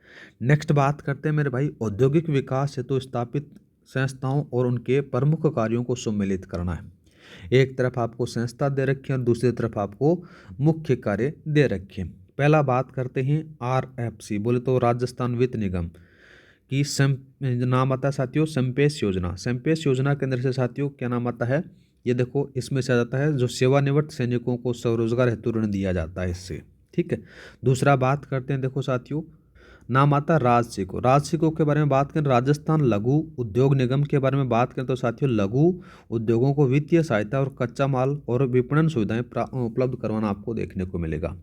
नेक्स्ट बात करते हैं मेरे भाई, औद्योगिक विकास हेतु स्थापित संस्थाओं और उनके प्रमुख कार्यों को सम्मिलित करना है। एक तरफ आपको संस्था दे रखी है और दूसरी तरफ आपको मुख्य कार्य दे रखे हैं। पहला बात करते हैं आरएफसी, बोले तो राजस्थान वित्त निगम की नाम आता है साथियों संपेश योजना। संपेश योजना के अंदर से साथियों क्या नाम आता है, ये देखो इसमें से आ जाता है जो सेवानिवृत्त सैनिकों को स्वरोजगार हेतु ऋण दिया जाता है इससे, ठीक है। दूसरा बात करते हैं, देखो साथियों नाम आता है राजसिको। राजसिको के बारे में बात करें, राजस्थान लघु उद्योग निगम के बारे में बात करें तो साथियों लघु उद्योगों को वित्तीय सहायता और कच्चा माल और विपणन सुविधाएं उपलब्ध करवाना आपको देखने को मिलेगा।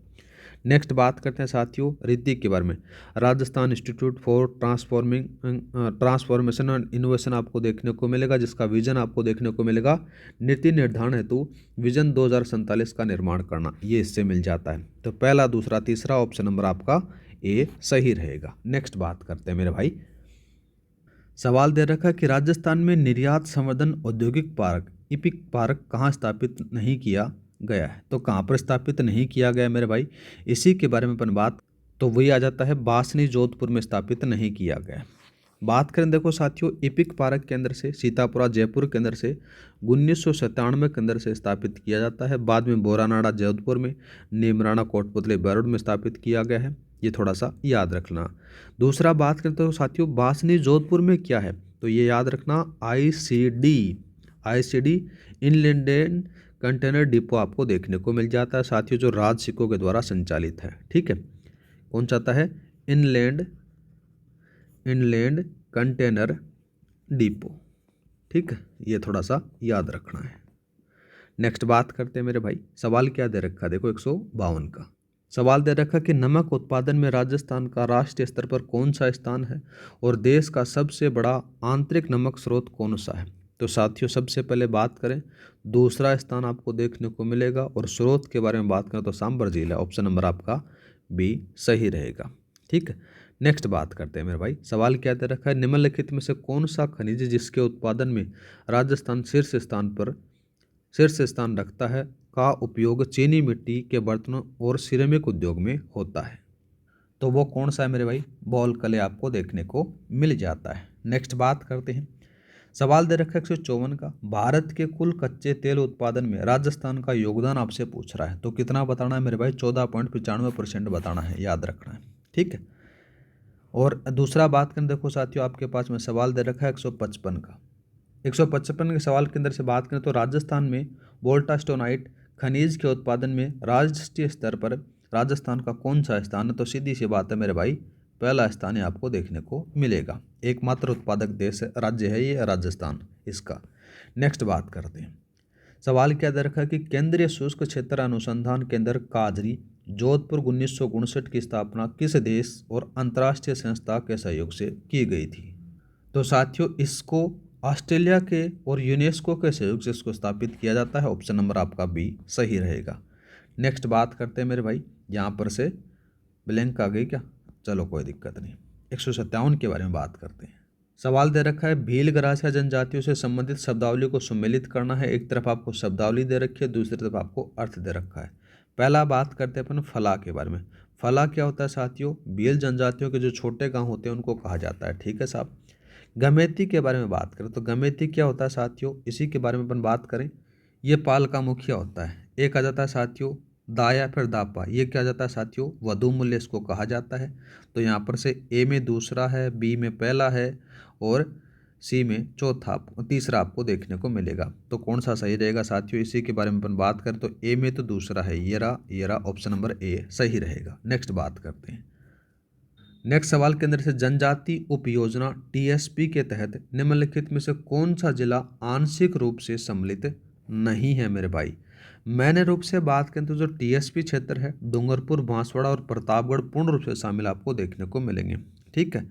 नेक्स्ट बात करते हैं साथियों रीति के बारे में, Rajasthan institute for transformation and innovation आपको देखने को मिलेगा, जिसका विजन आपको देखने को मिलेगा नीति निर्धारण हेतु विजन 2047 का निर्माण करना, ये इससे मिल जाता है। तो पहला, दूसरा, तीसरा ऑप्शन नंबर आपका ए सही रहेगा। नेक्स्ट बात करते हैं मेरे भाई, सवाल दे रखा कि राजस्थान में निर्यात संवर्धन औद्योगिक पार्क इपिक पार्क कहाँ स्थापित नहीं किया गया है। तो कहाँ पर स्थापित नहीं किया गया मेरे भाई, इसी के बारे में अपन बात, तो वही आ जाता है बासनी जोधपुर में स्थापित नहीं किया गया। बात करें देखो साथियों इपिक पार्क के अंदर से सीतापुरा जयपुर के अंदर से 1997 के अंदर से स्थापित किया जाता है। बाद में बोरानाड़ा जोधपुर में, नीमराणा कोटपुतली बरूड में स्थापित किया गया है, ये थोड़ा सा याद रखना। दूसरा बात करते हो साथियों बासनी जोधपुर में क्या है, तो ये याद रखना आईसीडी इनलैंड कंटेनर डिपो आपको देखने को मिल जाता है साथियों, जो राजसिको के द्वारा संचालित है, ठीक है। कौन चाहता है, इनलैंड कंटेनर डिपो, ठीक है, ये थोड़ा सा याद रखना है। नेक्स्ट बात करते हैं मेरे भाई, सवाल क्या दे रखा है, देखो 152 का सवाल दे रखा कि नमक उत्पादन में राजस्थान का राष्ट्रीय स्तर पर कौन सा स्थान है और देश का सबसे बड़ा आंतरिक नमक स्रोत कौन सा है। तो साथियों सबसे पहले बात करें, दूसरा स्थान आपको देखने को मिलेगा और स्रोत के बारे में बात करें तो सांबर झील है, ऑप्शन नंबर आपका बी सही रहेगा, ठीक है। नेक्स्ट बात करते हैं मेरे भाई, सवाल क्या दे रखा है, निम्नलिखित में से कौन सा खनिज जिसके उत्पादन में राजस्थान शीर्ष स्थान रखता है का उपयोग चीनी मिट्टी के बर्तनों और सिरेमिक उद्योग में होता है। तो वो कौन सा है मेरे भाई, बॉल कले आपको देखने को मिल जाता है। नेक्स्ट बात करते हैं, सवाल दे रखा है 154 का, भारत के कुल कच्चे तेल उत्पादन में राजस्थान का योगदान आपसे पूछ रहा है। तो कितना बताना है मेरे भाई, 14.95% बताना है, याद रखना है, ठीक है। और दूसरा बात करें, देखो साथियों आपके पास में सवाल दे रखा है 155 का। 155 के सवाल के अंदर से बात करें तो राजस्थान में वोल्टास्टोनाइट खनिज के उत्पादन में राष्ट्रीय स्तर पर राजस्थान का कौन सा स्थान है। तो सीधी सी बात है मेरे भाई, पहला स्थान ही आपको देखने को मिलेगा, एकमात्र उत्पादक देश राज्य है ये राजस्थान इसका। नेक्स्ट बात करते हैं, सवाल क्या दे रखा है कि केंद्रीय शुष्क क्षेत्र अनुसंधान केंद्र काजरी जोधपुर 1959 की स्थापना किस देश और अंतर्राष्ट्रीय संस्था के सहयोग से की गई थी। तो साथियों इसको ऑस्ट्रेलिया के और यूनेस्को के सहयोग से इसको स्थापित किया जाता है, ऑप्शन नंबर आपका बी सही रहेगा। नेक्स्ट बात करते हैं मेरे भाई, यहाँ पर से ब्लैंक आ गई क्या, चलो कोई दिक्कत नहीं। 157 के बारे में बात करते हैं, सवाल दे रखा है भील गरासिया जनजातियों से संबंधित शब्दावली को सम्मिलित करना है। एक तरफ आपको शब्दावली दे रखी है, दूसरी तरफ आपको अर्थ दे रखा है। पहला बात करते हैं अपन फला के बारे में। फला क्या होता है साथियों? भील जनजातियों के जो छोटे गांव होते हैं उनको कहा जाता है। ठीक है साहब। गमेती के बारे में बात करें तो गमेती क्या होता है साथियों, इसी के बारे में अपन बात करें। ये पाल का मुखिया होता है। एक आ जाता है साथियों दा या फिर दापा, ये क्या जाता है साथियों? वधु मूल्य इसको कहा जाता है। तो यहाँ पर से ए में दूसरा है, बी में पहला है और सी में चौथा तीसरा आपको देखने को मिलेगा। तो कौन सा सही रहेगा साथियों? इसी के बारे में अपन बात करें तो ए में तो दूसरा है, ये रहा ऑप्शन नंबर ए सही रहेगा। नेक्स्ट बात करते हैं। नेक्स्ट सवाल के अंदर से जनजाति उपयोजना टीएसपी के तहत निम्नलिखित में से कौन सा जिला आंशिक रूप से सम्मिलित नहीं है मेरे भाई? मैंने रूप से बात करें तो जो टीएसपी क्षेत्र है डूंगरपुर, बांसवाड़ा और प्रतापगढ़ पूर्ण रूप से शामिल आपको देखने को मिलेंगे। ठीक है।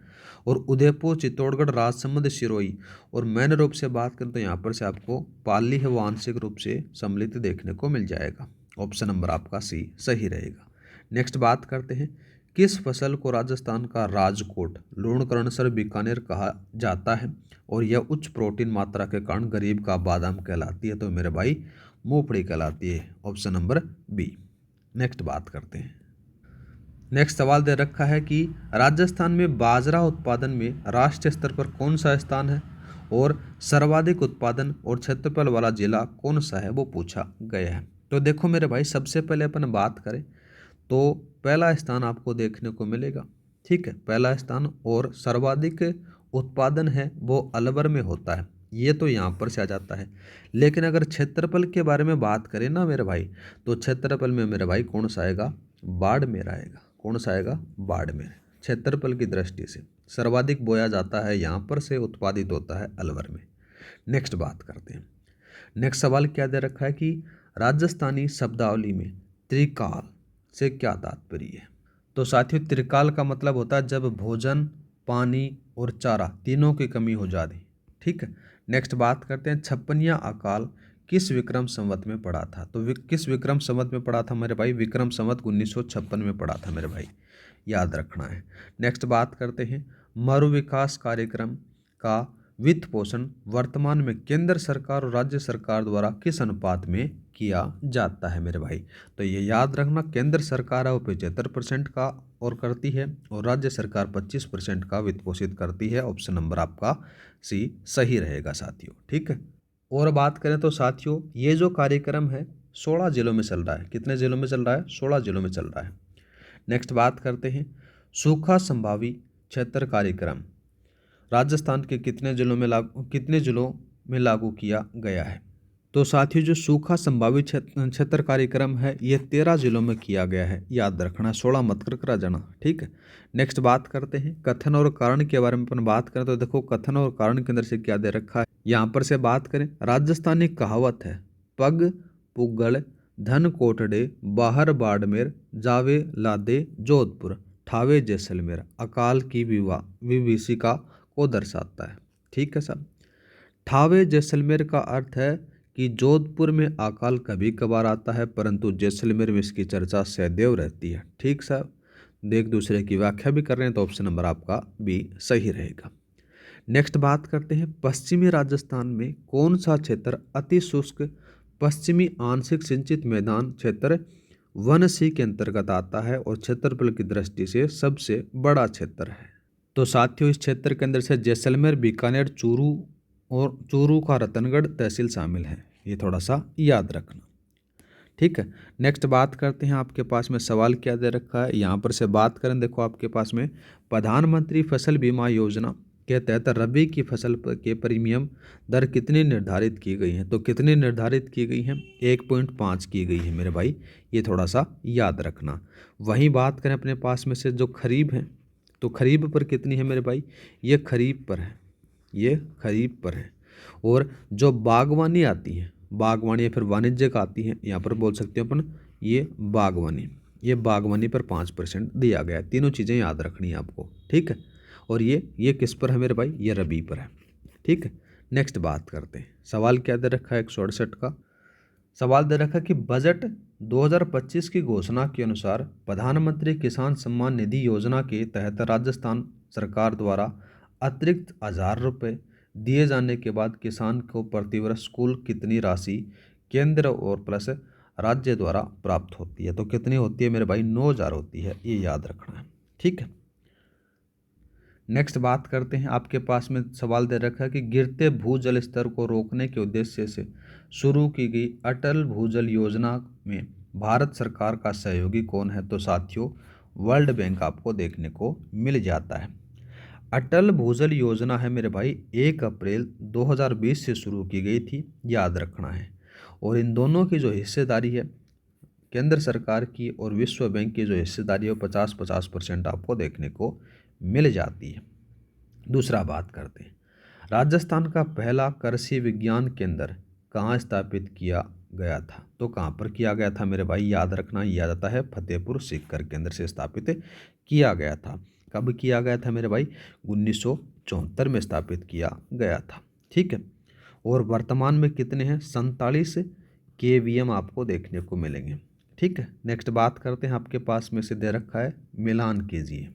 और उदयपुर, चित्तौड़गढ़, राजसमंद, सिरोही। और मैंने रूप से बात करें तो यहाँ पर से आपको पाली है वो आंशिक रूप से सम्मिलित देखने को मिल जाएगा। ऑप्शन नंबर आपका सी सही रहेगा। नेक्स्ट बात करते हैं। किस फसल को राजस्थान का राजकोट, लूणकरणसर, बीकानेर कहा जाता है और यह उच्च प्रोटीन मात्रा के कारण गरीब का बादाम कहलाती है? तो मेरे भाई मूंगफली कहलाती है। Option number B. नेक्स्ट बात करते हैं। नेक्स्ट सवाल दे रखा है कि राजस्थान में बाजरा उत्पादन में राष्ट्रीय स्तर पर कौन सा स्थान है और सर्वाधिक उत्पादन और क्षेत्रफल वाला जिला कौन सा है वो पूछा गया है। तो देखो मेरे भाई सबसे पहले अपन बात करें तो पहला स्थान आपको देखने को मिलेगा। ठीक है, पहला स्थान और सर्वाधिक उत्पादन है वो अलवर में होता है, ये तो यहाँ पर से आ जाता है। लेकिन अगर क्षेत्रफल के बारे में बात करें ना मेरे भाई, तो क्षेत्रफल में मेरे भाई कौन सा आएगा? बाड़मेर आएगा। कौन सा आएगा? बाड़मेर। क्षेत्रफल की दृष्टि से सर्वाधिक बोया जाता है यहाँ पर से उत्पादित होता है अलवर में। नेक्स्ट बात करते हैं। नेक्स्ट सवाल क्या दे रखा है कि राजस्थानी शब्दावली में त्रिकाल से क्या तात्पर्य है? तो साथियों त्रिकाल का मतलब होता है जब भोजन, पानी और चारा तीनों की कमी हो जाती। ठीक है। नेक्स्ट बात करते हैं। छप्पनिया अकाल किस विक्रम संवत में पड़ा था? तो किस विक्रम संवत में पड़ा था मेरे भाई? विक्रम संवत 1956 में पड़ा था मेरे भाई, याद रखना है। नेक्स्ट बात करते हैं। मरु विकास कार्यक्रम का वित्त पोषण वर्तमान में केंद्र सरकार और राज्य सरकार द्वारा किस अनुपात में किया जाता है मेरे भाई? तो ये याद रखना, केंद्र सरकार है वो 75% का और करती है और राज्य सरकार 25% का वित्त पोषित करती है। ऑप्शन नंबर आपका सी सही रहेगा साथियों। ठीक है। और बात करें तो साथियों ये जो कार्यक्रम है 16 जिलों में चल रहा है। कितने जिलों में चल रहा है? 16 जिलों में चल रहा है। नेक्स्ट बात करते हैं। सूखा संभावी क्षेत्र कार्यक्रम राजस्थान के कितने जिलों में लागू किया गया है? तो साथियों जो सूखा संभावित क्षेत्र कार्यक्रम है ये 13 जिलों में किया गया है, याद रखना, 16 मत कर करा जाना। ठीक है। नेक्स्ट बात करते हैं। कथन और कारण के बारे में अपन बात करें तो देखो कथन और कारण के अंदर से क्या दे रखा है यहाँ पर से बात करें। राजस्थानी कहावत है पग पुगल धन कोटड़े बाहर बाड़मेर जावे लादे जोधपुर ठावे जैसलमेर अकाल की विभीषिका को दर्शाता है। ठीक है साहब। ठावे जैसलमेर का अर्थ है कि जोधपुर में अकाल कभी कभार आता है परंतु जैसलमेर में इसकी चर्चा सदैव रहती है। ठीक साहब। एक दूसरे की व्याख्या भी कर रहे हैं तो ऑप्शन नंबर आपका बी सही रहेगा। नेक्स्ट बात करते हैं। पश्चिमी राजस्थान में कौन सा क्षेत्र अति शुष्क पश्चिमी आंशिक सिंचित मैदान क्षेत्र वन सी के अंतर्गत आता है और क्षेत्रफल की दृष्टि से सबसे बड़ा क्षेत्र है? तो साथियों इस क्षेत्र के अंदर से जैसलमेर, बीकानेर, चूरू का रतनगढ़ तहसील शामिल है, ये थोड़ा सा याद रखना। ठीक है। नेक्स्ट बात करते हैं। आपके पास में सवाल क्या दे रखा है यहाँ पर से बात करें। देखो आपके पास में प्रधानमंत्री फसल बीमा योजना के तहत रबी की फसल के प्रीमियम दर कितनी निर्धारित की गई है? तो कितनी निर्धारित की गई है? 1.5 की गई है मेरे भाई, ये थोड़ा सा याद रखना। वहीं बात करें अपने पास में से जो खरीफ है तो खरीफ पर कितनी है मेरे भाई? ये खरीफ पर है, ये खरीफ पर है। और जो बागवानी आती है, बागवानी या फिर वाणिज्यिक आती है, यहाँ पर बोल सकते हैं अपन ये बागवानी पर 5% दिया गया है। तीनों चीज़ें याद रखनी है आपको। ठीक है। और ये किस पर है मेरे भाई? ये रबी पर है। ठीक है। नेक्स्ट बात करते हैं। सवाल क्या दे रखा है? 168 का सवाल दे रखा है कि बजट 2025 की घोषणा के अनुसार प्रधानमंत्री किसान सम्मान निधि योजना के तहत राजस्थान सरकार द्वारा अतिरिक्त 1,000 रुपये दिए जाने के बाद किसान को प्रतिवर्ष कुल कितनी राशि केंद्र और प्लस राज्य द्वारा प्राप्त होती है? तो कितनी होती है मेरे भाई? 9,000 होती है, ये याद रखना है। ठीक है, नेक्स्ट बात करते हैं। आपके पास में सवाल दे रखा है कि गिरते भूजल स्तर को रोकने के उद्देश्य से शुरू की गई अटल भूजल योजना में भारत सरकार का सहयोगी कौन है? तो साथियों, वर्ल्ड बैंक आपको देखने को मिल जाता है। अटल भूजल योजना है मेरे भाई 1 अप्रैल 2020 से शुरू की गई थी, याद रखना है। और इन दोनों की जो हिस्सेदारी है, केंद्र सरकार की और विश्व बैंक की जो हिस्सेदारी है, वो 50-50% आपको देखने को मिल जाती है। दूसरा बात करते हैं, राजस्थान का पहला कृषि विज्ञान केंद्र कहाँ स्थापित किया गया था? तो कहाँ पर किया गया था मेरे भाई? याद रखना, याद आता है फतेहपुर सीकर केंद्र से स्थापित किया गया था। कब किया गया था मेरे भाई? 1974 में स्थापित किया गया था। ठीक है, और वर्तमान में कितने हैं? 47 केवीएम आपको देखने को मिलेंगे। ठीक है, नेक्स्ट बात करते हैं। आपके पास में से दे रखा है, मिलान कीजिए।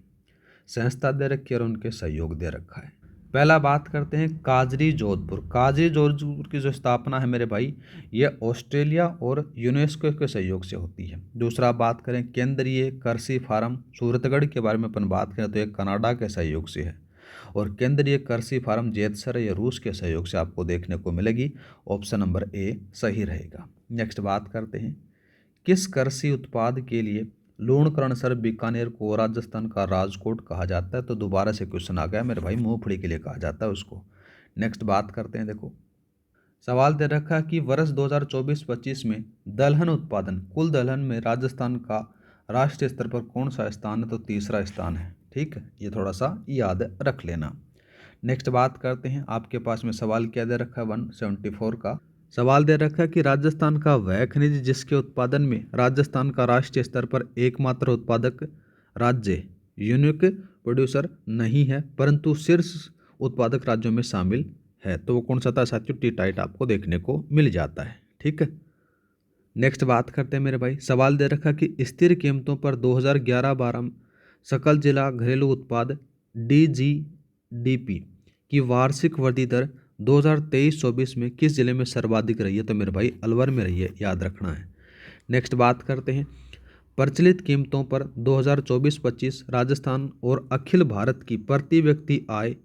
संस्था दे रखी है और उनके सहयोग दे रखा है। पहला बात करते हैं काजरी जोधपुर। काजरी जोधपुर की जो स्थापना है मेरे भाई, ये ऑस्ट्रेलिया और यूनेस्को के सहयोग से होती है। दूसरा बात करें केंद्रीय कृषि फार्म सूरतगढ़ के बारे में अपन बात करें तो ये कनाडा के सहयोग से है। और केंद्रीय कृषि फार्म जेतसर ये रूस के सहयोग से आपको देखने को मिलेगी। ऑप्शन नंबर ए सही रहेगा। नेक्स्ट बात करते हैं, किस कृषि उत्पाद के लिए लूणकरणसर बीकानेर को राजस्थान का राजकोट कहा जाता है? तो दोबारा से क्वेश्चन आ गया मेरे भाई, मूंगफली के लिए कहा जाता है उसको। नेक्स्ट बात करते हैं। देखो, सवाल दे रखा है कि वर्ष 2024-25 में दलहन उत्पादन, कुल दलहन में राजस्थान का राष्ट्रीय स्तर पर कौन सा स्थान है? तो तीसरा स्थान है। ठीक है, ये थोड़ा सा याद रख लेना। नेक्स्ट बात करते हैं। आपके पास में सवाल क्या दे रखा है? 174 का सवाल दे रखा है कि राजस्थान का वह खनिज जिसके उत्पादन में राजस्थान का राष्ट्रीय स्तर पर एकमात्र उत्पादक राज्य यूनिक प्रोड्यूसर नहीं है परंतु शीर्ष उत्पादक राज्यों में शामिल है, तो वो कौन सा था साथियों? टी-टाइट आपको देखने को मिल जाता है। ठीक है, नेक्स्ट बात करते हैं मेरे भाई। सवाल दे रखा कि स्थिर कीमतों पर 2011-12 सकल जिला घरेलू उत्पाद DGDP की वार्षिक वृद्धि दर 2023-24 में किस जिले में सर्वाधिक रही है? तो मेरे भाई अलवर में रही है, याद रखना है। नेक्स्ट बात करते हैं, प्रचलित कीमतों पर 2024-25 राजस्थान और अखिल भारत की प्रति व्यक्ति आय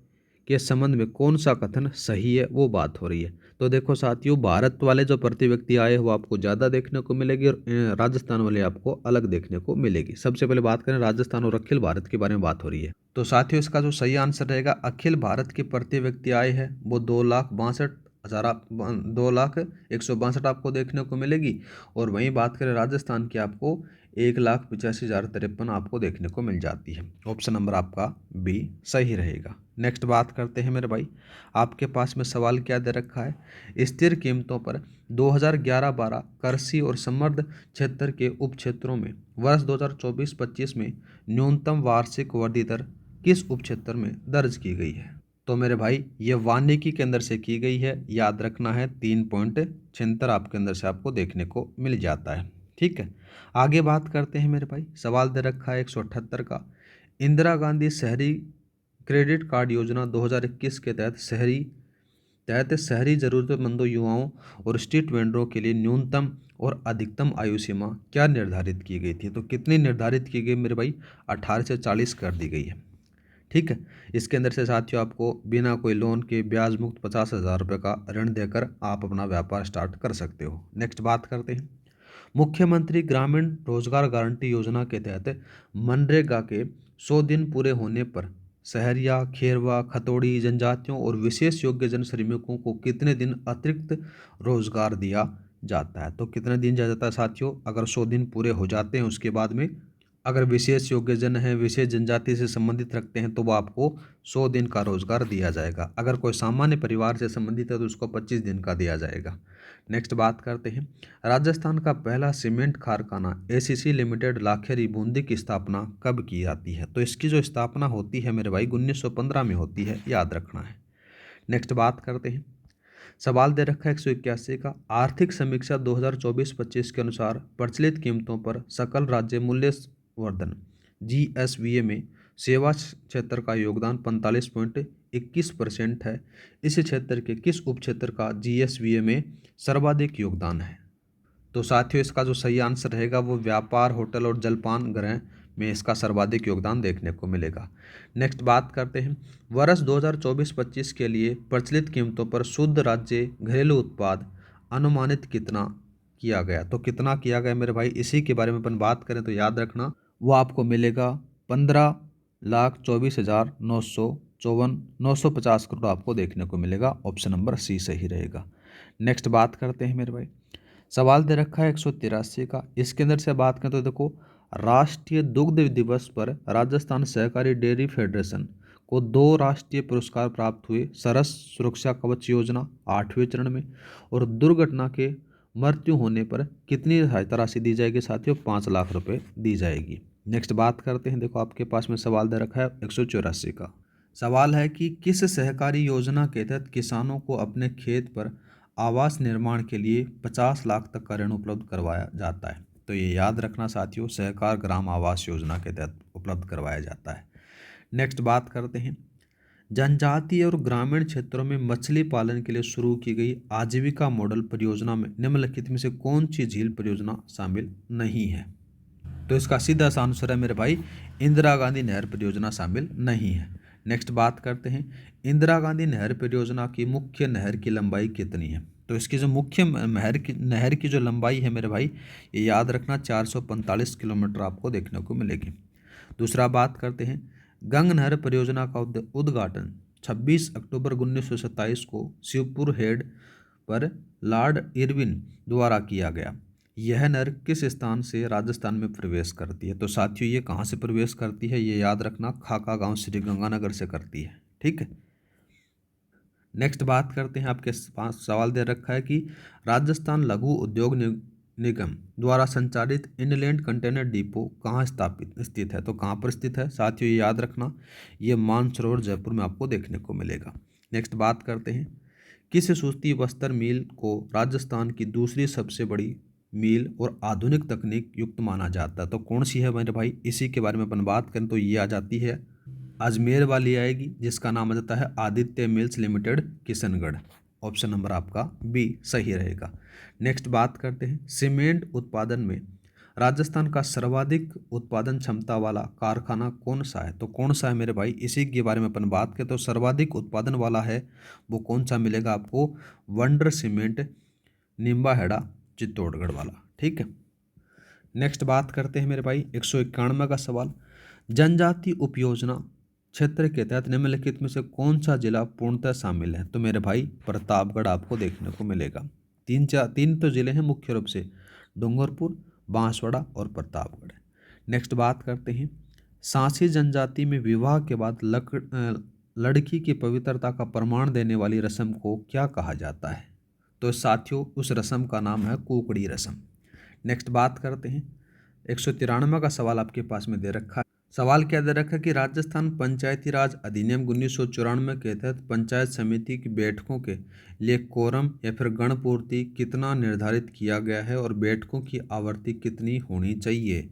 के संबंध में कौन सा कथन सही है, वो बात हो रही है। तो देखो साथियों, भारत वाले जो प्रति व्यक्ति आय है वो आपको ज़्यादा देखने को मिलेगी और राजस्थान वाले आपको अलग देखने को मिलेगी। सबसे पहले बात करें राजस्थान और अखिल भारत के बारे में बात हो रही है, तो साथियों इसका जो सही आंसर रहेगा, अखिल भारत की प्रति व्यक्ति आय है वो 2,62,162 आपको देखने को मिलेगी। और वहीं बात करें राजस्थान की, आपको 1,85,053 आपको देखने को मिल जाती है। ऑप्शन नंबर आपका बी सही रहेगा। नेक्स्ट बात करते हैं मेरे भाई। आपके पास में सवाल क्या दे रखा है, स्थिर कीमतों पर 2011-12 कृषि और समृद्ध क्षेत्र के उप क्षेत्रों में वर्ष 2024-25 में न्यूनतम वार्षिक वृद्धि दर किस उप क्षेत्र में दर्ज की गई है? तो मेरे भाई ये वानिकी के अंदर से की गई है, याद रखना है। 3.76 आपके अंदर से आपको देखने को मिल जाता है। ठीक है, आगे बात करते हैं मेरे भाई। सवाल दे रखा है 178 का, इंदिरा गांधी शहरी क्रेडिट कार्ड योजना 2021 के तहत शहरी ज़रूरतमंदों युवाओं और स्ट्रीट वेंडरों के लिए न्यूनतम और अधिकतम आयु सीमा क्या निर्धारित की गई थी? तो कितनी निर्धारित की गई मेरे भाई? 18 से 40 कर दी गई है। ठीक है, इसके अंदर से साथियों आपको बिना कोई लोन के ब्याज मुक्त 50,000 रुपये का ऋण देकर आप अपना व्यापार स्टार्ट कर सकते हो। नेक्स्ट बात करते हैं, मुख्यमंत्री ग्रामीण रोजगार गारंटी योजना के तहत मनरेगा के 100 दिन पूरे होने पर सहरिया, खेरवा, खतौड़ी जनजातियों और विशेष योग्य जन श्रमिकों को कितने दिन अतिरिक्त रोजगार दिया जाता है? तो कितने दिन दिया जाता है साथियों? अगर 100 दिन पूरे हो जाते हैं उसके बाद में, अगर विशेष योग्यजन है, विशेष जनजाति से संबंधित रखते हैं तो वो आपको 100 दिन का रोजगार दिया जाएगा। अगर कोई सामान्य परिवार से संबंधित है तो उसको 25 दिन का दिया जाएगा। नेक्स्ट बात करते हैं, राजस्थान का पहला सीमेंट कारखाना ACC लिमिटेड लाखेरी बूंदी की स्थापना कब की जाती है? तो इसकी जो स्थापना होती है मेरे भाई 1915 में होती है, याद रखना है। नेक्स्ट बात करते हैं, सवाल दे रखा है 181 का, आर्थिक समीक्षा 2024-25 के अनुसार प्रचलित कीमतों पर सकल राज्य मूल्य वर्धन GSVA में सेवा क्षेत्र का योगदान 21% है। इस क्षेत्र के किस उपक्षेत्र का जीएसवीए में सर्वाधिक योगदान है? तो साथियों इसका जो सही आंसर रहेगा वो व्यापार, होटल और जलपान गृह में इसका सर्वाधिक योगदान देखने को मिलेगा। नेक्स्ट बात करते हैं, वर्ष 2024-25 के लिए प्रचलित कीमतों पर शुद्ध राज्य घरेलू उत्पाद अनुमानित कितना किया गया? तो कितना किया गया मेरे भाई, इसी के बारे में अपन बात करें तो याद रखना वो आपको मिलेगा 15,24,950 करोड़ आपको देखने को मिलेगा। ऑप्शन नंबर सी सही रहेगा। नेक्स्ट बात करते हैं मेरे भाई, सवाल दे रखा है 183 का। इसके अंदर से बात करें तो देखो, राष्ट्रीय दुग्ध दिवस पर राजस्थान सहकारी डेयरी फेडरेशन को 2 राष्ट्रीय पुरस्कार प्राप्त हुए। सरस सुरक्षा कवच योजना 8वें चरण में, और दुर्घटना के मृत्यु होने पर कितनी सहायता राशि दी जाएगी साथियों? 5 लाख रुपए दी जाएगी। नेक्स्ट बात करते हैं, देखो आपके पास में सवाल दे रखा है 184 का। सवाल है कि किस सहकारी योजना के तहत किसानों को अपने खेत पर आवास निर्माण के लिए 50 लाख तक का ऋण उपलब्ध करवाया जाता है? तो ये याद रखना साथियों, सहकार ग्राम आवास योजना के तहत उपलब्ध करवाया जाता है। नेक्स्ट बात करते हैं, जनजातीय और ग्रामीण क्षेत्रों में मछली पालन के लिए शुरू की गई आजीविका मॉडल परियोजना में निम्नलिखित में से कौन सी झील परियोजना शामिल नहीं है? तो इसका सीधा सा आंसर है मेरे भाई, इंदिरा गांधी नहर परियोजना शामिल नहीं है। नेक्स्ट बात करते हैं, इंदिरा गांधी नहर परियोजना की मुख्य नहर की लंबाई कितनी है? तो इसकी जो मुख्य नहर की जो लंबाई है मेरे भाई, ये याद रखना 445 किलोमीटर आपको देखने को मिलेगी। दूसरा बात करते हैं, गंग नहर परियोजना का उद्घाटन 26 अक्टूबर 1927 को शिवपुर हेड पर लॉर्ड इरविन द्वारा किया गया। यह नहर किस स्थान से राजस्थान में प्रवेश करती है? तो साथियों ये कहाँ से प्रवेश करती है, ये याद रखना खाका गांव श्री गंगानगर से करती है। ठीक है। नेक्स्ट बात करते हैं, आपके पास सवाल दे रखा है कि राजस्थान लघु उद्योग निगम द्वारा संचालित इनलैंड कंटेनर डिपो कहाँ स्थित है? तो कहाँ पर स्थित है साथियों? ये याद रखना, ये मानसरोवर जयपुर में आपको देखने को मिलेगा। नेक्स्ट बात करते हैं, किस सूती वस्त्र मिल को राजस्थान की दूसरी सबसे बड़ी मील और आधुनिक तकनीक युक्त माना जाता है? तो कौन सी है मेरे भाई, इसी के बारे में अपन बात करें तो ये आ जाती है अजमेर वाली आएगी, जिसका नाम आ जाता है Aditya mills limited Kishangarh. Option number आपका बी सही रहेगा। नेक्स्ट बात करते हैं, सीमेंट उत्पादन में राजस्थान का सर्वाधिक उत्पादन क्षमता वाला कारखाना कौन सा है? तो कौन सा है मेरे भाई, इसी के बारे में अपन बात करें तो सर्वाधिक उत्पादन वाला है वो कौन सा मिलेगा आपको? वंडर सीमेंट निम्बाहेड़ा चित्तौड़गढ़ वाला। ठीक है। नेक्स्ट बात करते हैं मेरे भाई 191 का सवाल, जनजाति उपयोजना क्षेत्र के तहत निम्नलिखित में से कौन सा जिला पूर्णतः शामिल है? तो मेरे भाई प्रतापगढ़ आपको देखने को मिलेगा। तीन तो जिले हैं मुख्य रूप से, डूंगरपुर, बांसवाड़ा और प्रतापगढ़। नेक्स्ट बात करते हैं, सांसी जनजाति में विवाह के बाद लड़की की पवित्रता का प्रमाण देने वाली रस्म को क्या कहा जाता है? तो साथियों उस रस्म का नाम है कुकड़ी रस्म। नेक्स्ट बात करते हैं, 193 का सवाल आपके पास में दे रखा है। सवाल क्या दे रखा है कि राजस्थान पंचायती राज अधिनियम 1994 के तहत पंचायत समिति की बैठकों के लिए कोरम या फिर गणपूर्ति कितना निर्धारित किया गया है और बैठकों की आवृत्ति कितनी होनी चाहिए?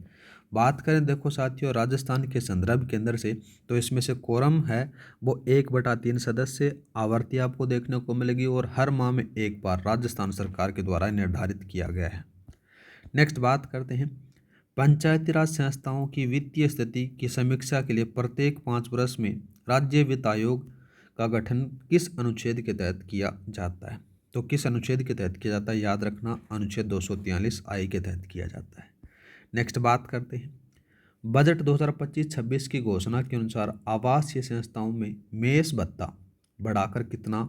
बात करें देखो साथियों राजस्थान के संदर्भ के अंदर से, तो इसमें से कोरम है वो 1/3 सदस्य आवृत्ति आपको देखने को मिलेगी और हर माह में एक बार राजस्थान सरकार के द्वारा निर्धारित किया गया है। नेक्स्ट बात करते हैं, पंचायती राज संस्थाओं की वित्तीय स्थिति की समीक्षा के लिए प्रत्येक 5 वर्ष में राज्य वित्त आयोग का गठन किस अनुच्छेद के तहत किया जाता है? तो किस अनुच्छेद के तहत किया जाता है? याद रखना अनुच्छेद 243 आई के तहत किया जाता है। नेक्स्ट बात करते हैं, बजट 2025-26 की घोषणा के अनुसार आवासीय संस्थाओं में मेस भत्ता बढ़ाकर कितना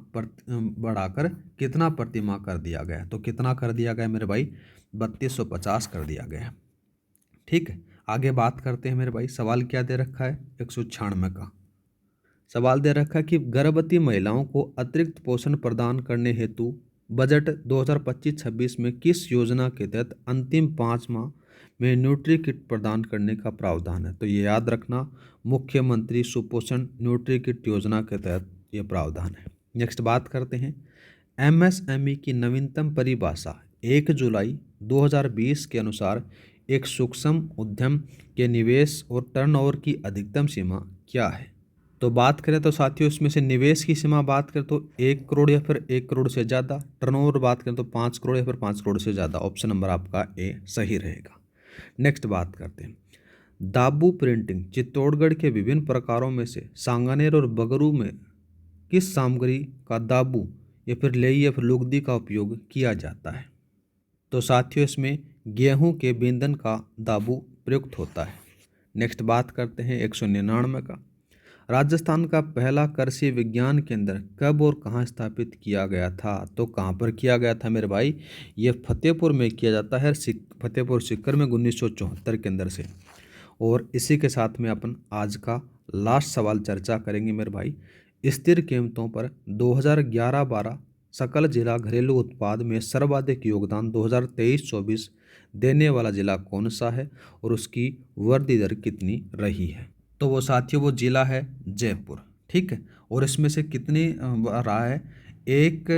प्रतिमाह कर दिया गया? तो कितना कर दिया गया मेरे भाई? 3250 कर दिया गया। ठीक है। आगे बात करते हैं मेरे भाई, सवाल क्या दे रखा है 196 का। सवाल दे रखा है कि गर्भवती महिलाओं को अतिरिक्त पोषण प्रदान करने हेतु बजट 2025-26 में किस योजना के तहत अंतिम 5 माह में न्यूट्री किट प्रदान करने का प्रावधान है? तो ये याद रखना, मुख्यमंत्री सुपोषण न्यूट्री किट योजना के तहत ये प्रावधान है। नेक्स्ट बात करते हैं, एमएसएमई की नवीनतम परिभाषा 1 जुलाई 2020 के अनुसार एक सूक्ष्म उद्यम के निवेश और टर्नओवर की अधिकतम सीमा क्या है? तो बात करें तो साथियों इसमें से निवेश की सीमा बात करें तो 1 करोड़ या फिर 1 करोड़ से ज़्यादा, टर्नओवर बात करें तो 5 करोड़ या फिर 5 करोड़ से ज़्यादा। ऑप्शन नंबर आपका ए सही रहेगा। नेक्स्ट बात करते हैं, दाबू प्रिंटिंग चित्तौड़गढ़ के विभिन्न प्रकारों में से सांगानेर और बगरू में किस सामग्री का दाबू या फिर लेई या फिर लुगदी का उपयोग किया जाता है? तो साथियों इसमें गेहूं के बिंदन का दाबू प्रयुक्त होता है। नेक्स्ट बात करते हैं 199 का, राजस्थान का पहला कृषि विज्ञान केंद्र कब और कहाँ स्थापित किया गया था? तो कहाँ पर किया गया था मेरे भाई? ये फतेहपुर में किया जाता है, फतेहपुर सीकर में 1974 के अंदर से। और इसी के साथ में अपन आज का लास्ट सवाल चर्चा करेंगे मेरे भाई, स्थिर कीमतों पर 2011-12 सकल जिला घरेलू उत्पाद में सर्वाधिक योगदान 2023-24 देने वाला जिला कौन सा है और उसकी वृद्धि दर कितनी रही है? तो वो साथियों वो जिला है जयपुर। ठीक है, और इसमें से कितनी रहा है? 1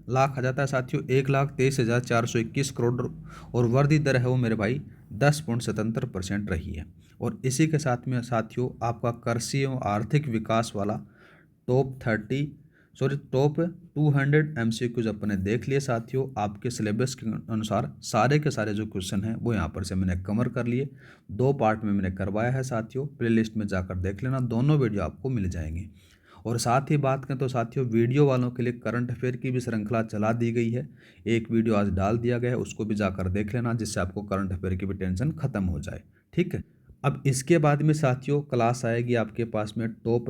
लाख आ जाता है साथियों, 1,23,421 करोड़, और वृद्धि दर है वो मेरे भाई 10.77% रही है। और इसी के साथ में साथियों आपका कृषि एवं आर्थिक विकास वाला टॉप 200 MCQs अपने देख लिए साथियों। आपके सिलेबस के अनुसार सारे के सारे जो क्वेश्चन हैं वो यहाँ पर से मैंने कवर कर लिए, 2 पार्ट में मैंने करवाया है साथियों। प्लेलिस्ट में जाकर देख लेना, दोनों वीडियो आपको मिल जाएंगे। और साथ ही बात करें तो साथियों वीडियो वालों के लिए करंट अफेयर की भी श्रृंखला चला दी गई है, एक वीडियो आज डाल दिया गया है, उसको भी जाकर देख लेना, जिससे आपको करंट अफेयर की भी टेंशन खत्म हो जाए। ठीक है, अब इसके बाद में साथियों क्लास आएगी आपके पास में टॉप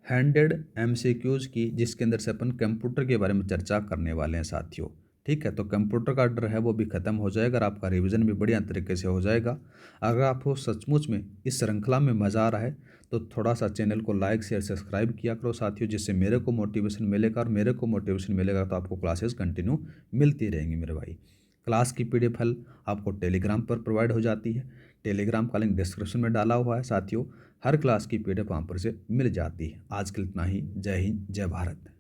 100 MCQs की, जिसके अंदर से अपन कंप्यूटर के बारे में चर्चा करने वाले हैं साथियों। ठीक है, तो कंप्यूटर का डर है वो भी खत्म हो जाएगा और आपका रिवीजन भी बढ़िया तरीके से हो जाएगा। अगर आपको सचमुच में इस श्रृंखला में मज़ा आ रहा है तो थोड़ा सा चैनल को लाइक शेयर सब्सक्राइब किया करो साथियों, जिससे मेरे को मोटिवेशन मिलेगा, और मेरे को मोटिवेशन मिलेगा तो आपको क्लासेस कंटिन्यू मिलती रहेंगी मेरे भाई। क्लास की PDF फल आपको टेलीग्राम पर प्रोवाइड हो जाती है, टेलीग्राम का लिंक डिस्क्रिप्शन में डाला हुआ है साथियों। हर क्लास की PDF वहाँ पर से मिल जाती है। आज के लिए इतना ही। जय हिंद, जय भारत।